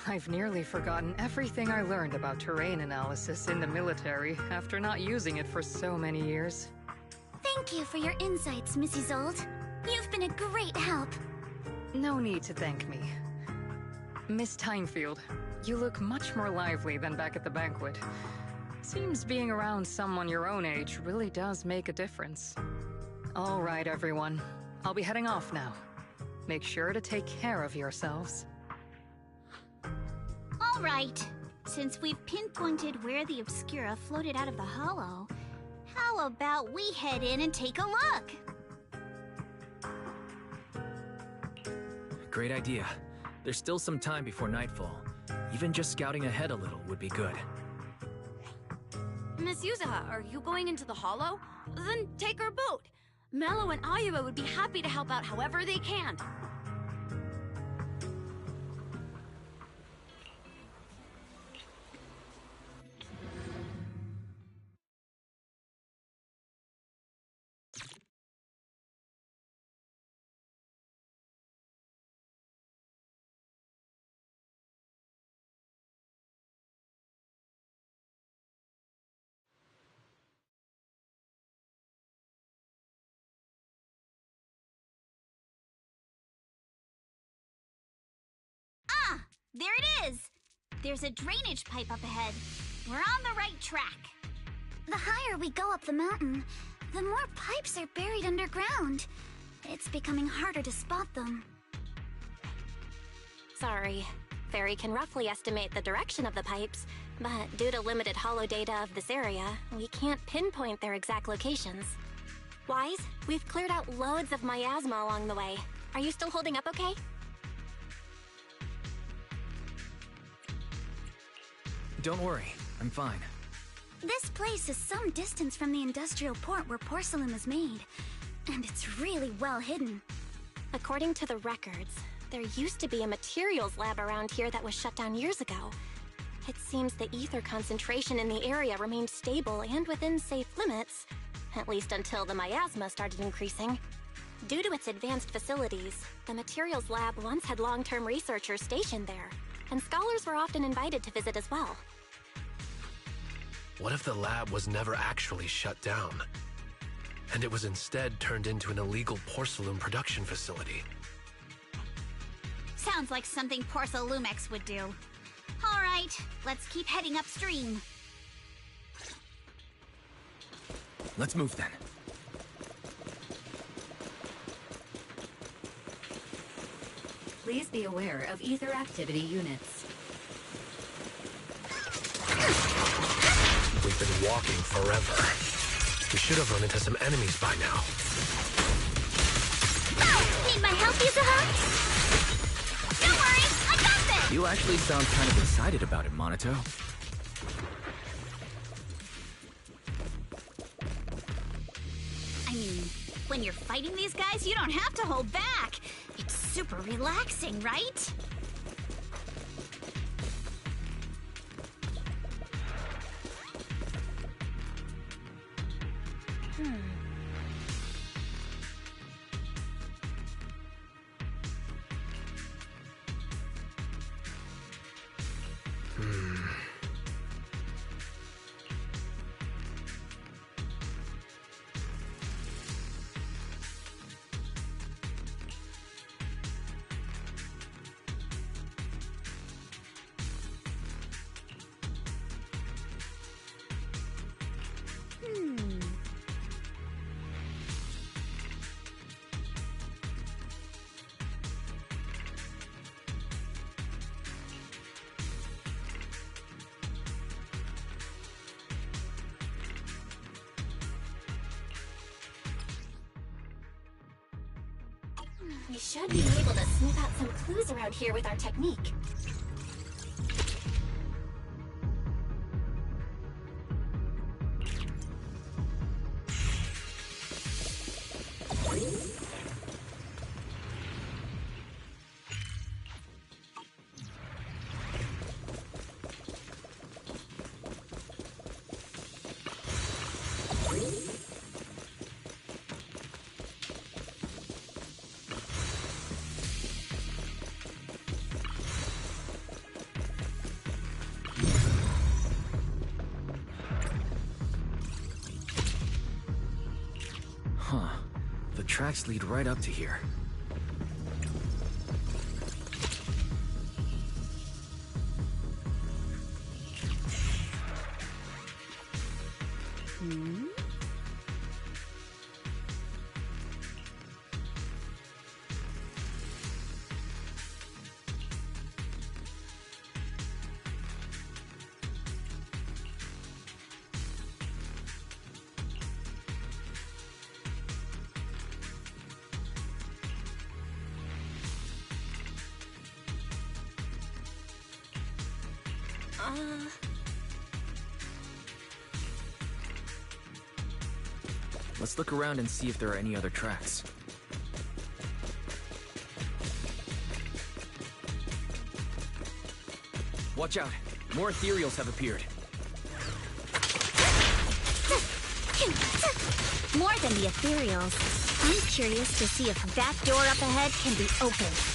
I've nearly forgotten everything I learned about terrain analysis in the military after not using it for so many years. Thank you for your insights, Mrs. Zold. You've been a great help. No need to thank me. Miss Timefield, you look much more lively than back at the banquet. Seems being around someone your own age really does make a difference. All right, everyone. I'll be heading off now. Make sure to take care of yourselves. All right. Since we've pinpointed where the Obscura floated out of the hollow, how about we head in and take a look? Great idea. There's still some time before nightfall. Even just scouting ahead a little would be good. Miss Yuzaha, are you going into the hollow? Then take our boat. Mello and Ayuba would be happy to help out however they can. There it is! There's a drainage pipe up ahead. We're on the right track. The higher we go up the mountain, the more pipes are buried underground. It's becoming harder to spot them. Sorry. Fairy can roughly estimate the direction of the pipes, but due to limited holo data of this area, we can't pinpoint their exact locations. Wise, we've cleared out loads of miasma along the way. Are you still holding up okay? Don't worry, I'm fine. This place is some distance from the industrial port where porcelain is made, and it's really well hidden. According to the records, there used to be a materials lab around here that was shut down years ago. It seems the ether concentration in the area remained stable and within safe limits, at least until the miasma started increasing. Due to its advanced facilities, the materials lab once had long-term researchers stationed there, and scholars were often invited to visit as well. What if the lab was never actually shut down, and it was instead turned into an illegal porcelain production facility? Sounds like something Porcelumex would do. All right, let's keep heading upstream. Let's move then. Please be aware of ether activity units. We've been walking forever. We should have run into some enemies by now. Need my help, Yuzaha? Don't worry, I got this! You actually sound kind of excited about it, Monato. I mean, when you're fighting these guys, you don't have to hold back. It's super relaxing, right? We should be able to sniff out some clues around here with our technique. Huh. The tracks lead right up to here. Let's look around and see if there are any other tracks. Watch out! More ethereals have appeared. More than the ethereals. I'm curious to see if that door up ahead can be opened.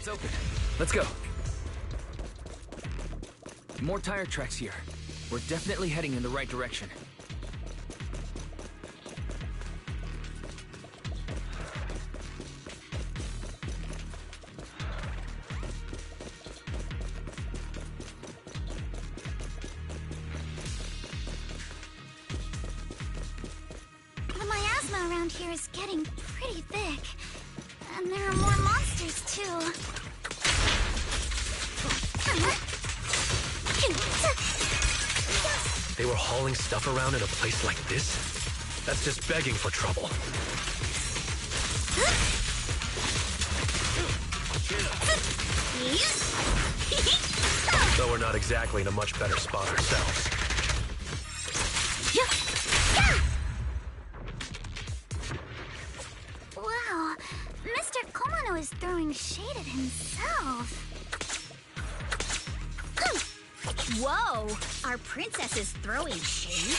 It's open. Let's go. More tire tracks here. We're definitely heading in the right direction. The miasma around here is getting pretty thick. And there are more monsters, too. They were hauling stuff around in a place like this? That's just begging for trouble. Though we're not exactly in a much better spot ourselves. Wow, Mr. Komano is throwing shade at himself. Whoa, our princess is throwing shade?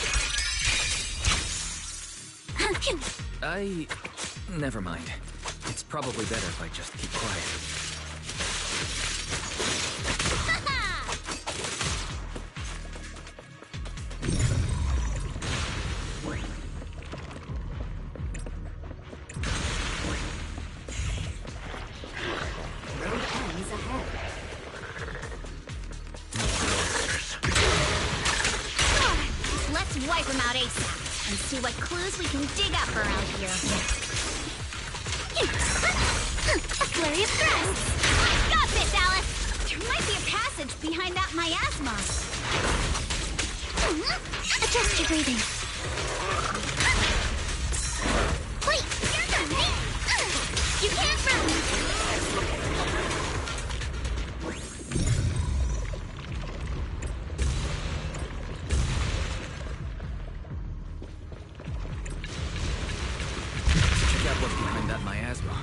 Never mind. It's probably better if I just keep quiet. Wipe them out ASAP and see what clues we can dig up around here. A flurry of thrusts! Got this, Alice! There might be a passage behind that miasma. Adjust your breathing. Wait! You can't run! What's behind that miasma?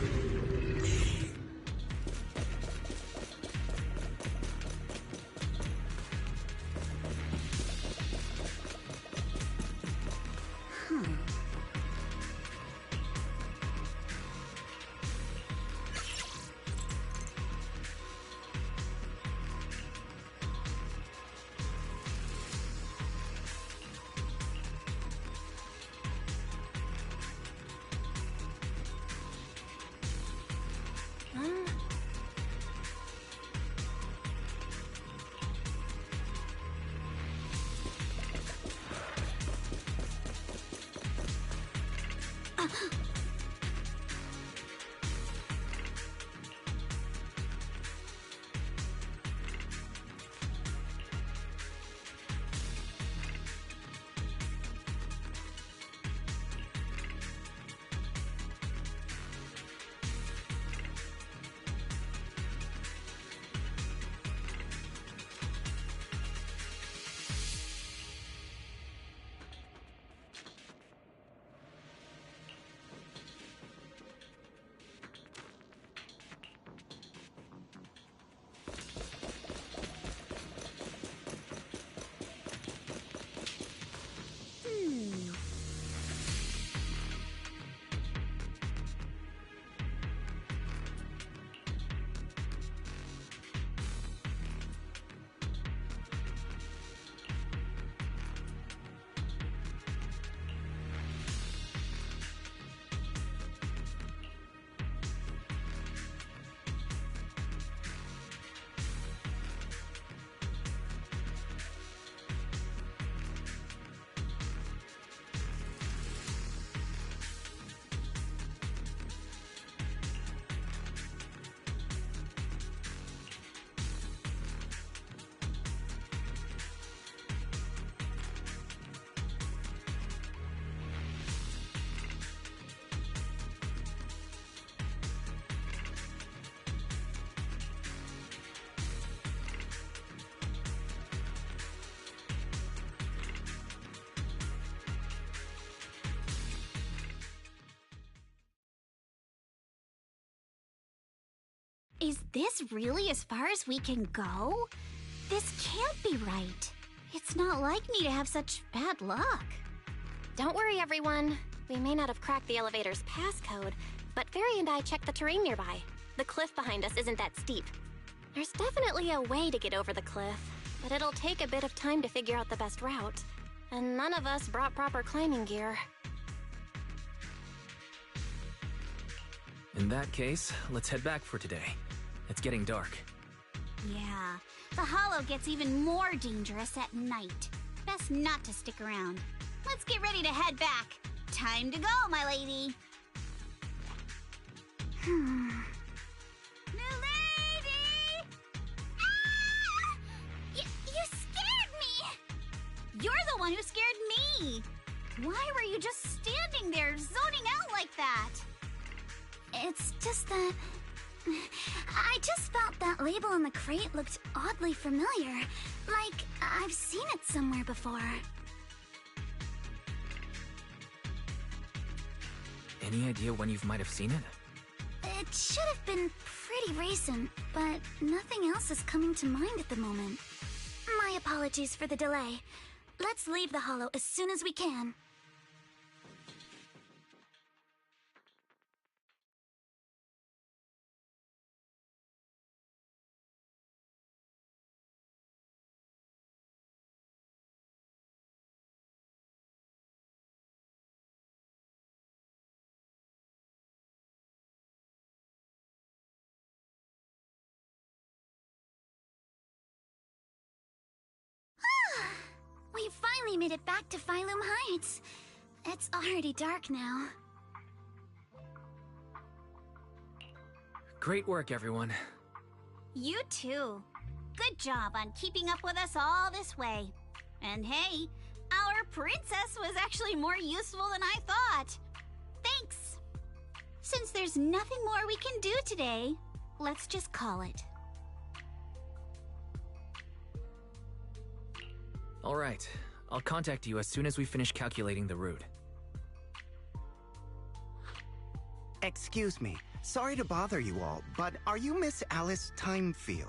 Is this really as far as we can go? This can't be right. It's not like me to have such bad luck. Don't worry, everyone. We may not have cracked the elevator's passcode, but Fairy and I checked the terrain nearby. The cliff behind us isn't that steep. There's definitely a way to get over the cliff, but it'll take a bit of time to figure out the best route. And none of us brought proper climbing gear. In that case, let's head back for today. It's getting dark. Yeah, the hollow gets even more dangerous at night. Best not to stick around. Let's get ready to head back. Time to go, my lady. New lady! Ah! You scared me! You're the one who scared me! Why were you just standing there, zoning out like that? It's just that... I just felt that label on the crate looked oddly familiar. Like, I've seen it somewhere before. Any idea when you might have seen it? It should have been pretty recent, but nothing else is coming to mind at the moment. My apologies for the delay. Let's leave the hollow as soon as we can. We finally made it back to Phylum Heights. It's already dark now. Great work, everyone. You too. Good job on keeping up with us all this way. And hey, our princess was actually more useful than I thought. Thanks. Since there's nothing more we can do today, let's just call it. All right. I'll contact you as soon as we finish calculating the route. Excuse me. Sorry to bother you all, but are you Miss Alice Timefield?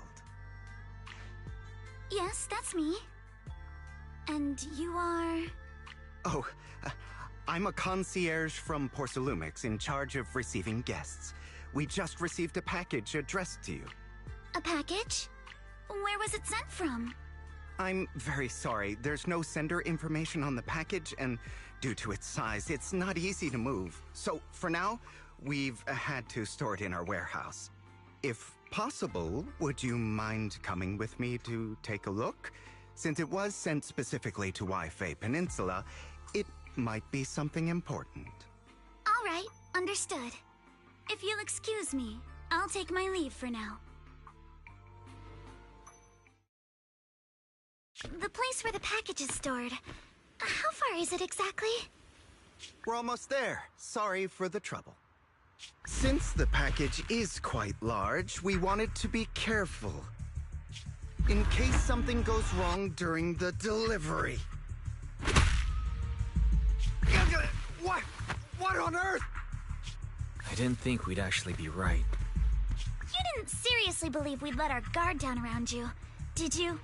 Yes, that's me. And you are... Oh, I'm a concierge from Porcelumix in charge of receiving guests. We just received a package addressed to you. A package? Where was it sent from? I'm very sorry. There's no sender information on the package, and due to its size, it's not easy to move. So, for now, we've had to store it in our warehouse. If possible, would you mind coming with me to take a look? Since it was sent specifically to Wi-Fi Peninsula, it might be something important. All right, understood. If you'll excuse me, I'll take my leave for now. The place where the package is stored. How far is it exactly? We're almost there. Sorry for the trouble. Since the package is quite large, we wanted to be careful. In case something goes wrong during the delivery. What? What on earth? I didn't think we'd actually be right. You didn't seriously believe we'd let our guard down around you, did you?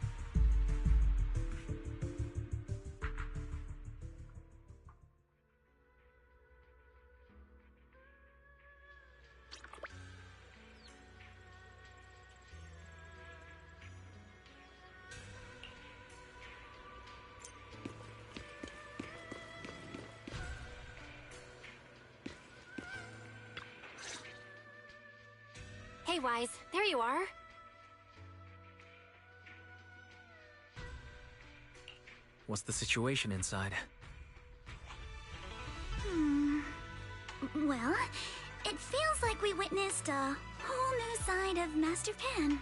Hey, Wise, there you are. What's the situation inside? Well, it feels like we witnessed a whole new side of Master Pan.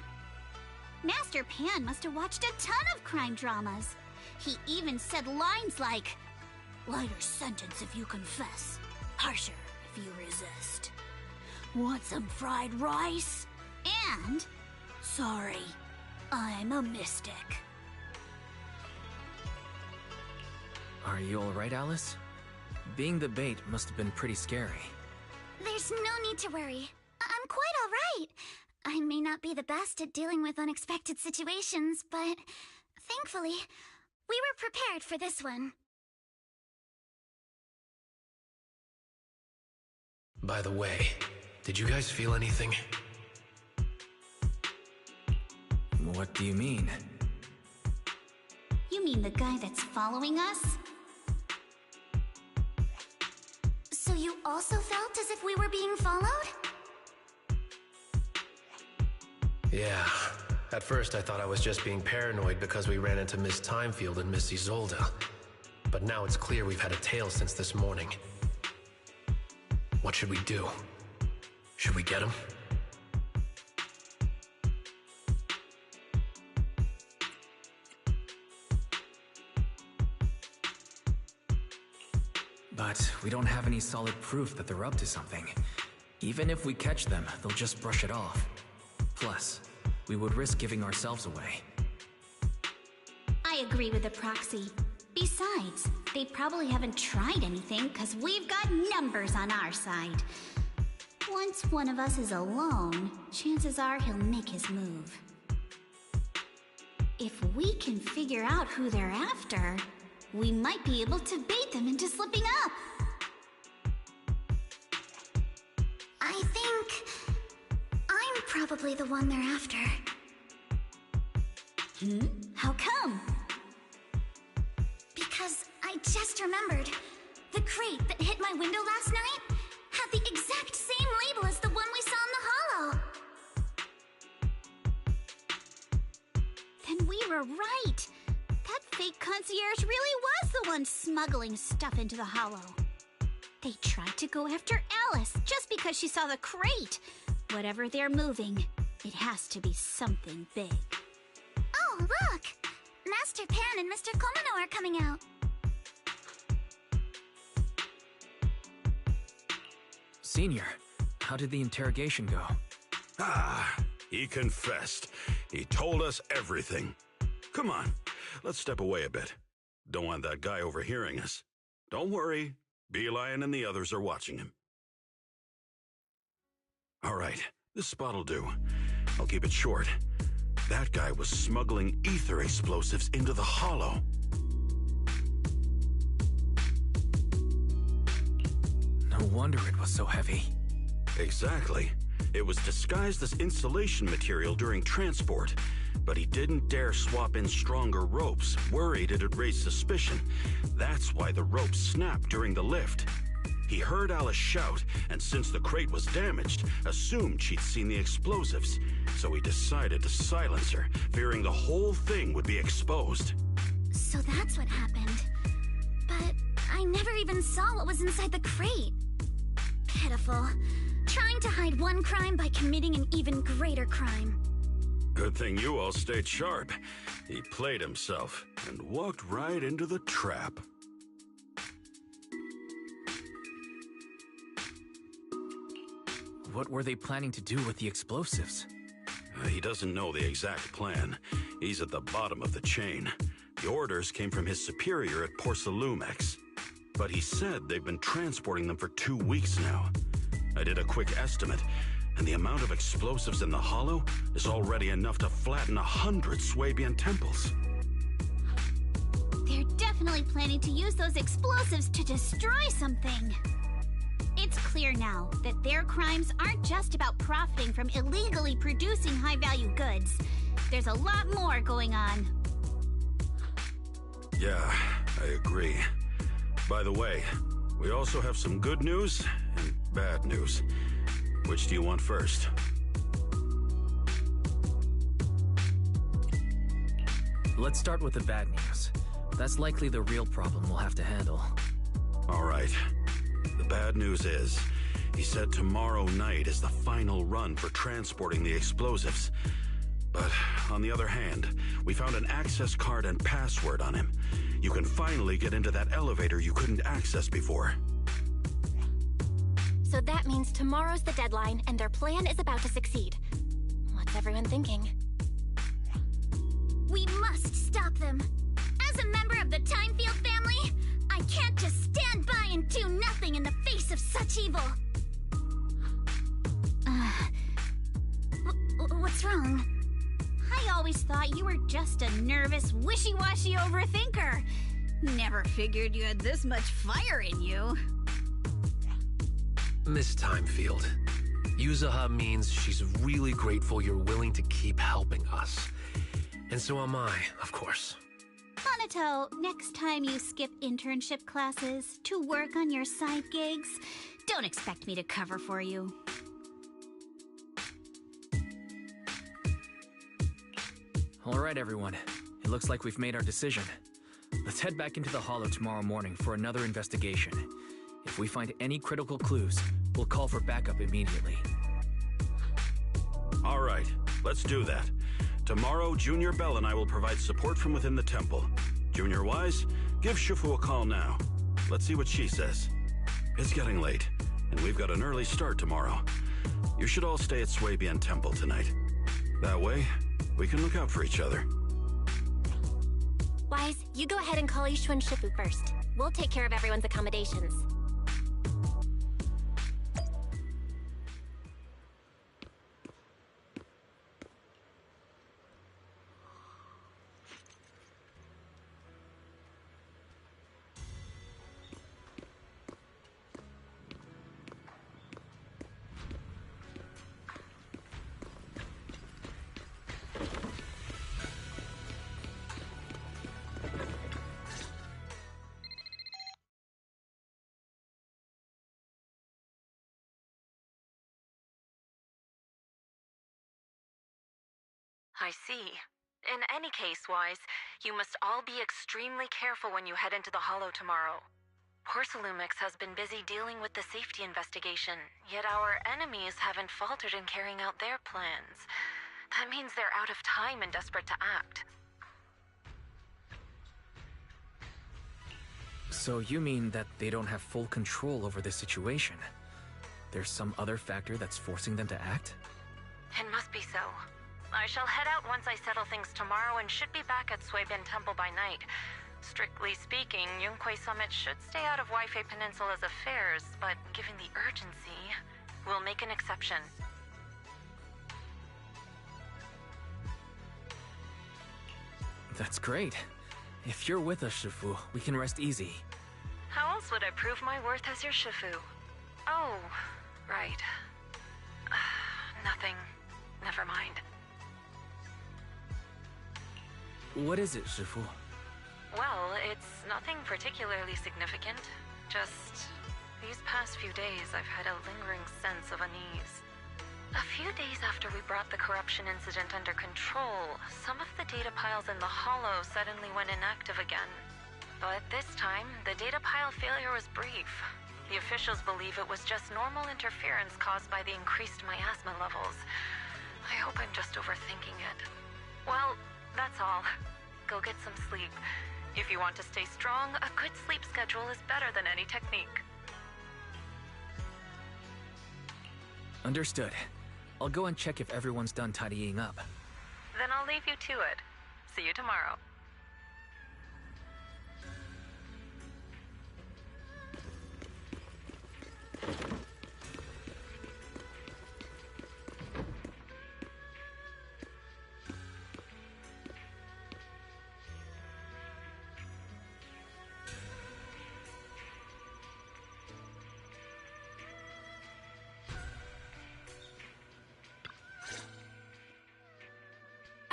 Master Pan must have watched a ton of crime dramas. He even said lines like, "Lighter sentence if you confess, harsher if you resist. Want some fried rice? And, sorry, I'm a mystic." Are you alright, Alice? Being the bait must have been pretty scary. There's no need to worry. I'm quite alright. I may not be the best at dealing with unexpected situations, but thankfully, we were prepared for this one. By the way, did you guys feel anything? What do you mean? You mean the guy that's following us? So you also felt as if we were being followed? Yeah. At first I thought I was just being paranoid because we ran into Miss Timefield and Miss Isolde. But now it's clear we've had a tail since this morning. What should we do? Should we get him? But we don't have any solid proof that they're up to something. Even if we catch them, they'll just brush it off. Plus, we would risk giving ourselves away. I agree with the proxy. Besides, they probably haven't tried anything because we've got numbers on our side. Once one of us is alone, chances are he'll make his move. If we can figure out who they're after, we might be able to bait them into slipping up. I think I'm probably the one they're after. How come? Because I just remembered. The crate that hit my window last night had the exact same label as the one we saw in the hollow. Then we were right. That fake concierge really was the one smuggling stuff into the hollow. They tried to go after Alice just because she saw the crate. Whatever they're moving, it has to be something big. Oh, look! Master Pan and Mr. Komino are coming out. Senior, how did the interrogation go? He confessed. He told us everything. Come on, let's step away a bit. Don't want that guy overhearing us. Don't worry, Beelion and the others are watching him. All right, this spot'll do. I'll keep it short. That guy was smuggling ether explosives into the hollow. No wonder it was so heavy. Exactly. It was disguised as insulation material during transport, but he didn't dare swap in stronger ropes, worried it'd raise suspicion. That's why the ropes snapped during the lift. He heard Alice shout, and since the crate was damaged, assumed she'd seen the explosives, so he decided to silence her, fearing the whole thing would be exposed. So that's what happened. But I never even saw what was inside the crate. Pitiful. Trying to hide one crime by committing an even greater crime. Good thing you all stayed sharp. He played himself and walked right into the trap. What were they planning to do with the explosives? He doesn't know the exact plan. He's at the bottom of the chain. The orders came from his superior at Porcelumex. But he said they've been transporting them for 2 weeks now. I did a quick estimate, and the amount of explosives in the hollow is already enough to flatten 100 Swabian temples. They're definitely planning to use those explosives to destroy something. It's clear now that their crimes aren't just about profiting from illegally producing high-value goods. There's a lot more going on. Yeah, I agree. By the way, we also have some good news and bad news. Which do you want first? Let's start with the bad news. That's likely the real problem we'll have to handle. All right. The bad news is, he said tomorrow night is the final run for transporting the explosives. But on the other hand, we found an access card and password on him. You can finally get into that elevator you couldn't access before. So that means tomorrow's the deadline, and their plan is about to succeed. What's everyone thinking? We must stop them. As a member of the Timefield family, I can't just stand by and do nothing in the face of such evil. What's wrong? I always thought you were just a nervous, wishy-washy overthinker. Never figured you had this much fire in you. Miss Timefield, Yuzaha means she's really grateful you're willing to keep helping us. And so am I, of course. Hanato, next time you skip internship classes to work on your side gigs, don't expect me to cover for you. All right, everyone. It looks like we've made our decision. Let's head back into the Hollow tomorrow morning for another investigation. If we find any critical clues, we'll call for backup immediately. All right, let's do that. Tomorrow, Junior Bell and I will provide support from within the temple. Junior Wise, give Shifu a call now. Let's see what she says. It's getting late, and we've got an early start tomorrow. You should all stay at Swabian Temple tonight. That way, we can look out for each other. Wise, you go ahead and call Ishu and Shifu first. We'll take care of everyone's accommodations. I see. In any case, Wise, you must all be extremely careful when you head into the Hollow tomorrow. Porcelumix has been busy dealing with the safety investigation, yet our enemies haven't faltered in carrying out their plans. That means they're out of time and desperate to act. So you mean that they don't have full control over the situation? There's some other factor that's forcing them to act? It must be so. I shall head out once I settle things tomorrow and should be back at Swabian Temple by night. Strictly speaking, Yunque Summit should stay out of Waifei Peninsula's affairs, but given the urgency, we'll make an exception. That's great. If you're with us, Shifu, we can rest easy. How else would I prove my worth as your Shifu? Oh, right. Nothing. Never mind. What is it, Shifu? Well, it's nothing particularly significant. Just these past few days I've had a lingering sense of unease. A few days after we brought the corruption incident under control, some of the data piles in the Hollow suddenly went inactive again. But this time, the data pile failure was brief. The officials believe it was just normal interference caused by the increased miasma levels. I hope I'm just overthinking it. Well, that's all. Go get some sleep. If you want to stay strong, a good sleep schedule is better than any technique. Understood. I'll go and check if everyone's done tidying up. Then I'll leave you to it. See you tomorrow.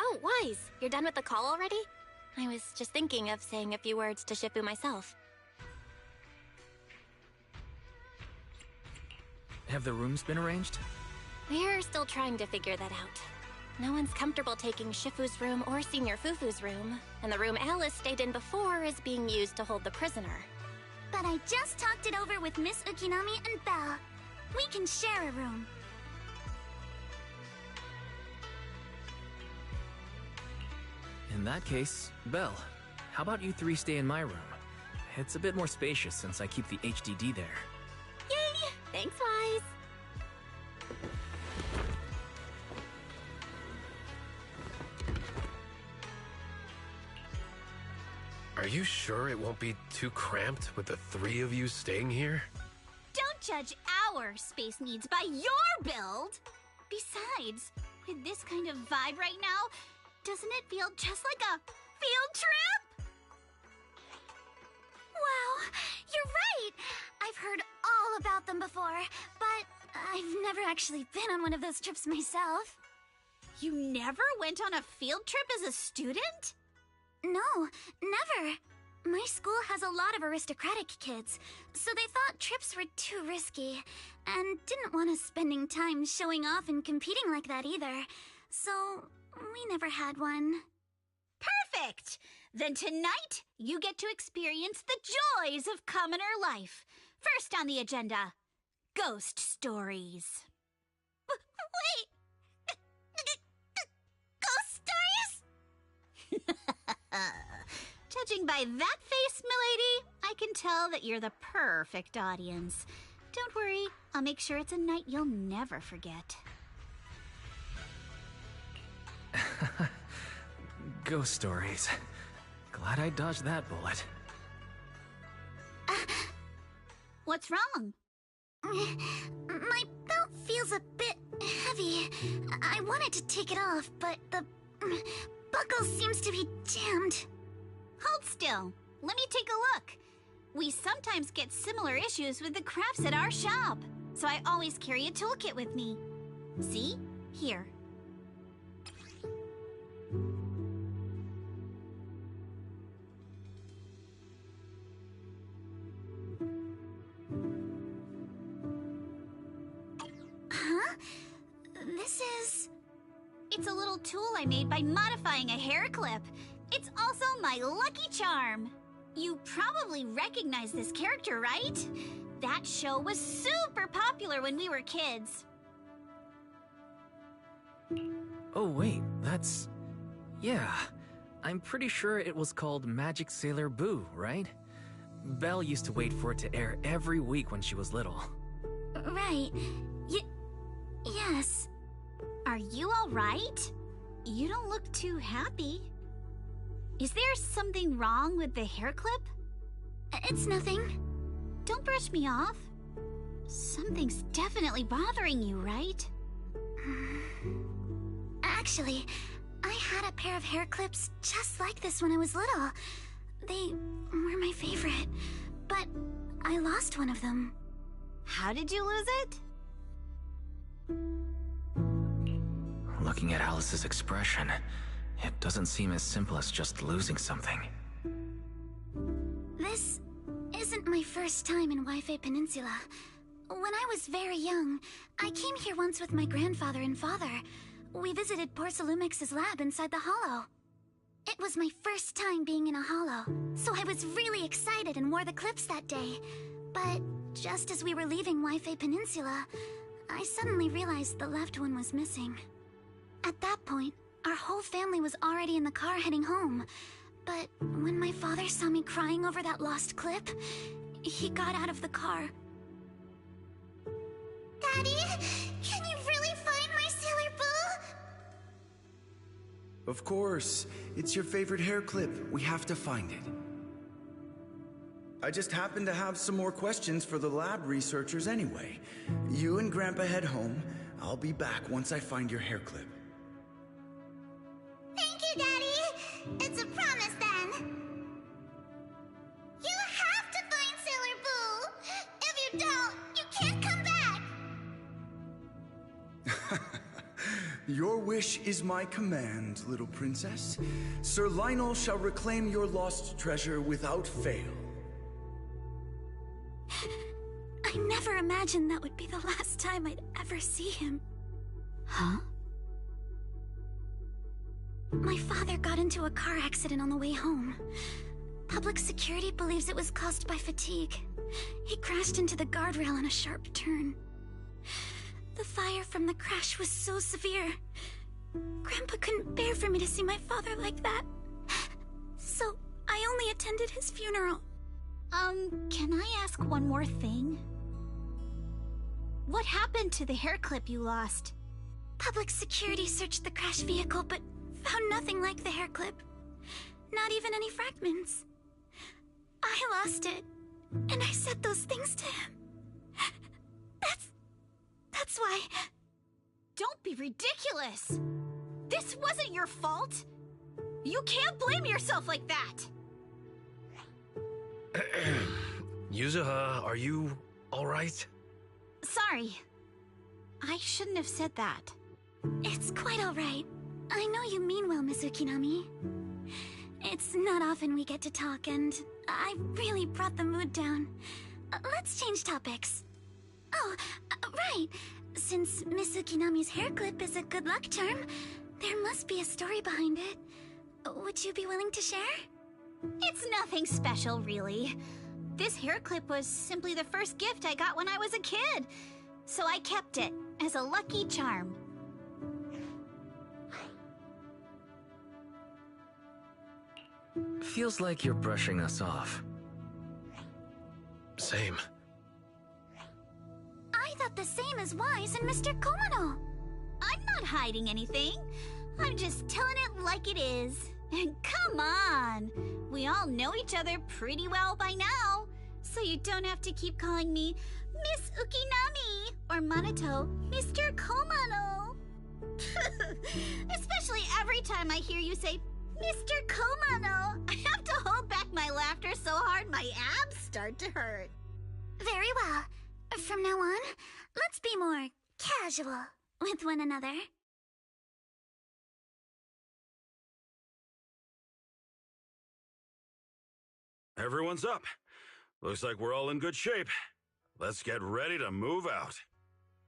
Oh, Wise, you're done with the call already? I was just thinking of saying a few words to Shifu myself. Have the rooms been arranged? We're still trying to figure that out. No one's comfortable taking Shifu's room or Senior Fufu's room, and the room Alice stayed in before is being used to hold the prisoner. But I just talked it over with Miss Ukinami and Belle. We can share a room. In that case, Belle, how about you three stay in my room? It's a bit more spacious since I keep the HDD there. Yay! Thanks, Wise! Are you sure it won't be too cramped with the three of you staying here? Don't judge our space needs by your build! Besides, with this kind of vibe right now, doesn't it feel just like a field trip? Wow, you're right! I've heard all about them before, but I've never actually been on one of those trips myself. You never went on a field trip as a student? No, never. My school has a lot of aristocratic kids, so they thought trips were too risky, and didn't want us spending time showing off and competing like that either. So, we never had one. Perfect! Then tonight, you get to experience the joys of commoner life. First on the agenda, ghost stories. Wait! Ghost stories? Judging by that face, milady, I can tell that you're the perfect audience. Don't worry, I'll make sure it's a night you'll never forget. Ghost stories. Glad I dodged that bullet. What's wrong? My belt feels a bit heavy. I wanted to take it off, but the buckle seems to be jammed. Hold still. Let me take a look. We sometimes get similar issues with the crafts at our shop, so I always carry a toolkit with me. See? Here. Huh? This is... It's a little tool I made by modifying a hair clip. It's also my lucky charm. You probably recognize this character, right? That show was super popular when we were kids. Oh wait, that's... Yeah, I'm pretty sure it was called Magic Sailor Boo, right? Belle used to wait for it to air every week when she was little. Right. Yes. Are you all right? You don't look too happy. Is there something wrong with the hair clip? It's nothing. Don't brush me off. Something's definitely bothering you, right? Actually, I had a pair of hair clips just like this when I was little. They were my favorite, but I lost one of them. How did you lose it? Looking at Alice's expression, it doesn't seem as simple as just losing something. This isn't my first time in Wi-Fi Peninsula. When I was very young, I came here once with my grandfather and father. We visited Porcelumex's lab inside the Hollow. It was my first time being in a Hollow, so I was really excited and wore the clips that day. But just as we were leaving Wi-Fi Peninsula, I suddenly realized the left one was missing. At that point, our whole family was already in the car heading home. But when my father saw me crying over that lost clip, he got out of the car. Daddy, can you really find my Sailor Boo? Of course. It's your favorite hair clip. We have to find it. I just happen to have some more questions for the lab researchers anyway. You and Grandpa head home. I'll be back once I find your hair clip. Thank you, Daddy. It's a promise then. You have to find Sailor Boo. If you don't, you can't come back. Your wish is my command, little princess. Sir Lionel shall reclaim your lost treasure without fail. I never imagined that would be the last time I'd ever see him. Huh? My father got into a car accident on the way home. Public security believes it was caused by fatigue. He crashed into the guardrail on a sharp turn. The fire from the crash was so severe. Grandpa couldn't bear for me to see my father like that. So I only attended his funeral. Can I ask one more thing? What happened to the hair clip you lost? Public security searched the crashed vehicle, but found nothing like the hair clip. Not even any fragments. I lost it, and I said those things to him. That's why... Don't be ridiculous! This wasn't your fault! You can't blame yourself like that! Yuzuha, are you alright? Sorry. I shouldn't have said that. It's quite alright. I know you mean well, Miss Ukinami. It's not often we get to talk, and I really brought the mood down. Let's change topics. Oh, right. Since Miss Ukinami's hair clip is a good luck charm, there must be a story behind it. Would you be willing to share? It's nothing special, really. This hair clip was simply the first gift I got when I was a kid. So I kept it as a lucky charm. Feels like you're brushing us off. Same. I thought the same as Wise and Mr. Komano. I'm not hiding anything. I'm just telling it like it is. And come on! We all know each other pretty well by now. So you don't have to keep calling me Miss Ukinami or Manato Mr. Komano. Especially every time I hear you say Mr. Komano. I have to hold back my laughter so hard my abs start to hurt. Very well. From now on, let's be more casual with one another. Everyone's up. Looks like we're all in good shape. Let's get ready to move out.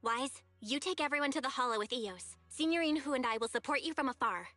Wise, you take everyone to the Hollow with Eos. Signorine Hu and I will support you from afar.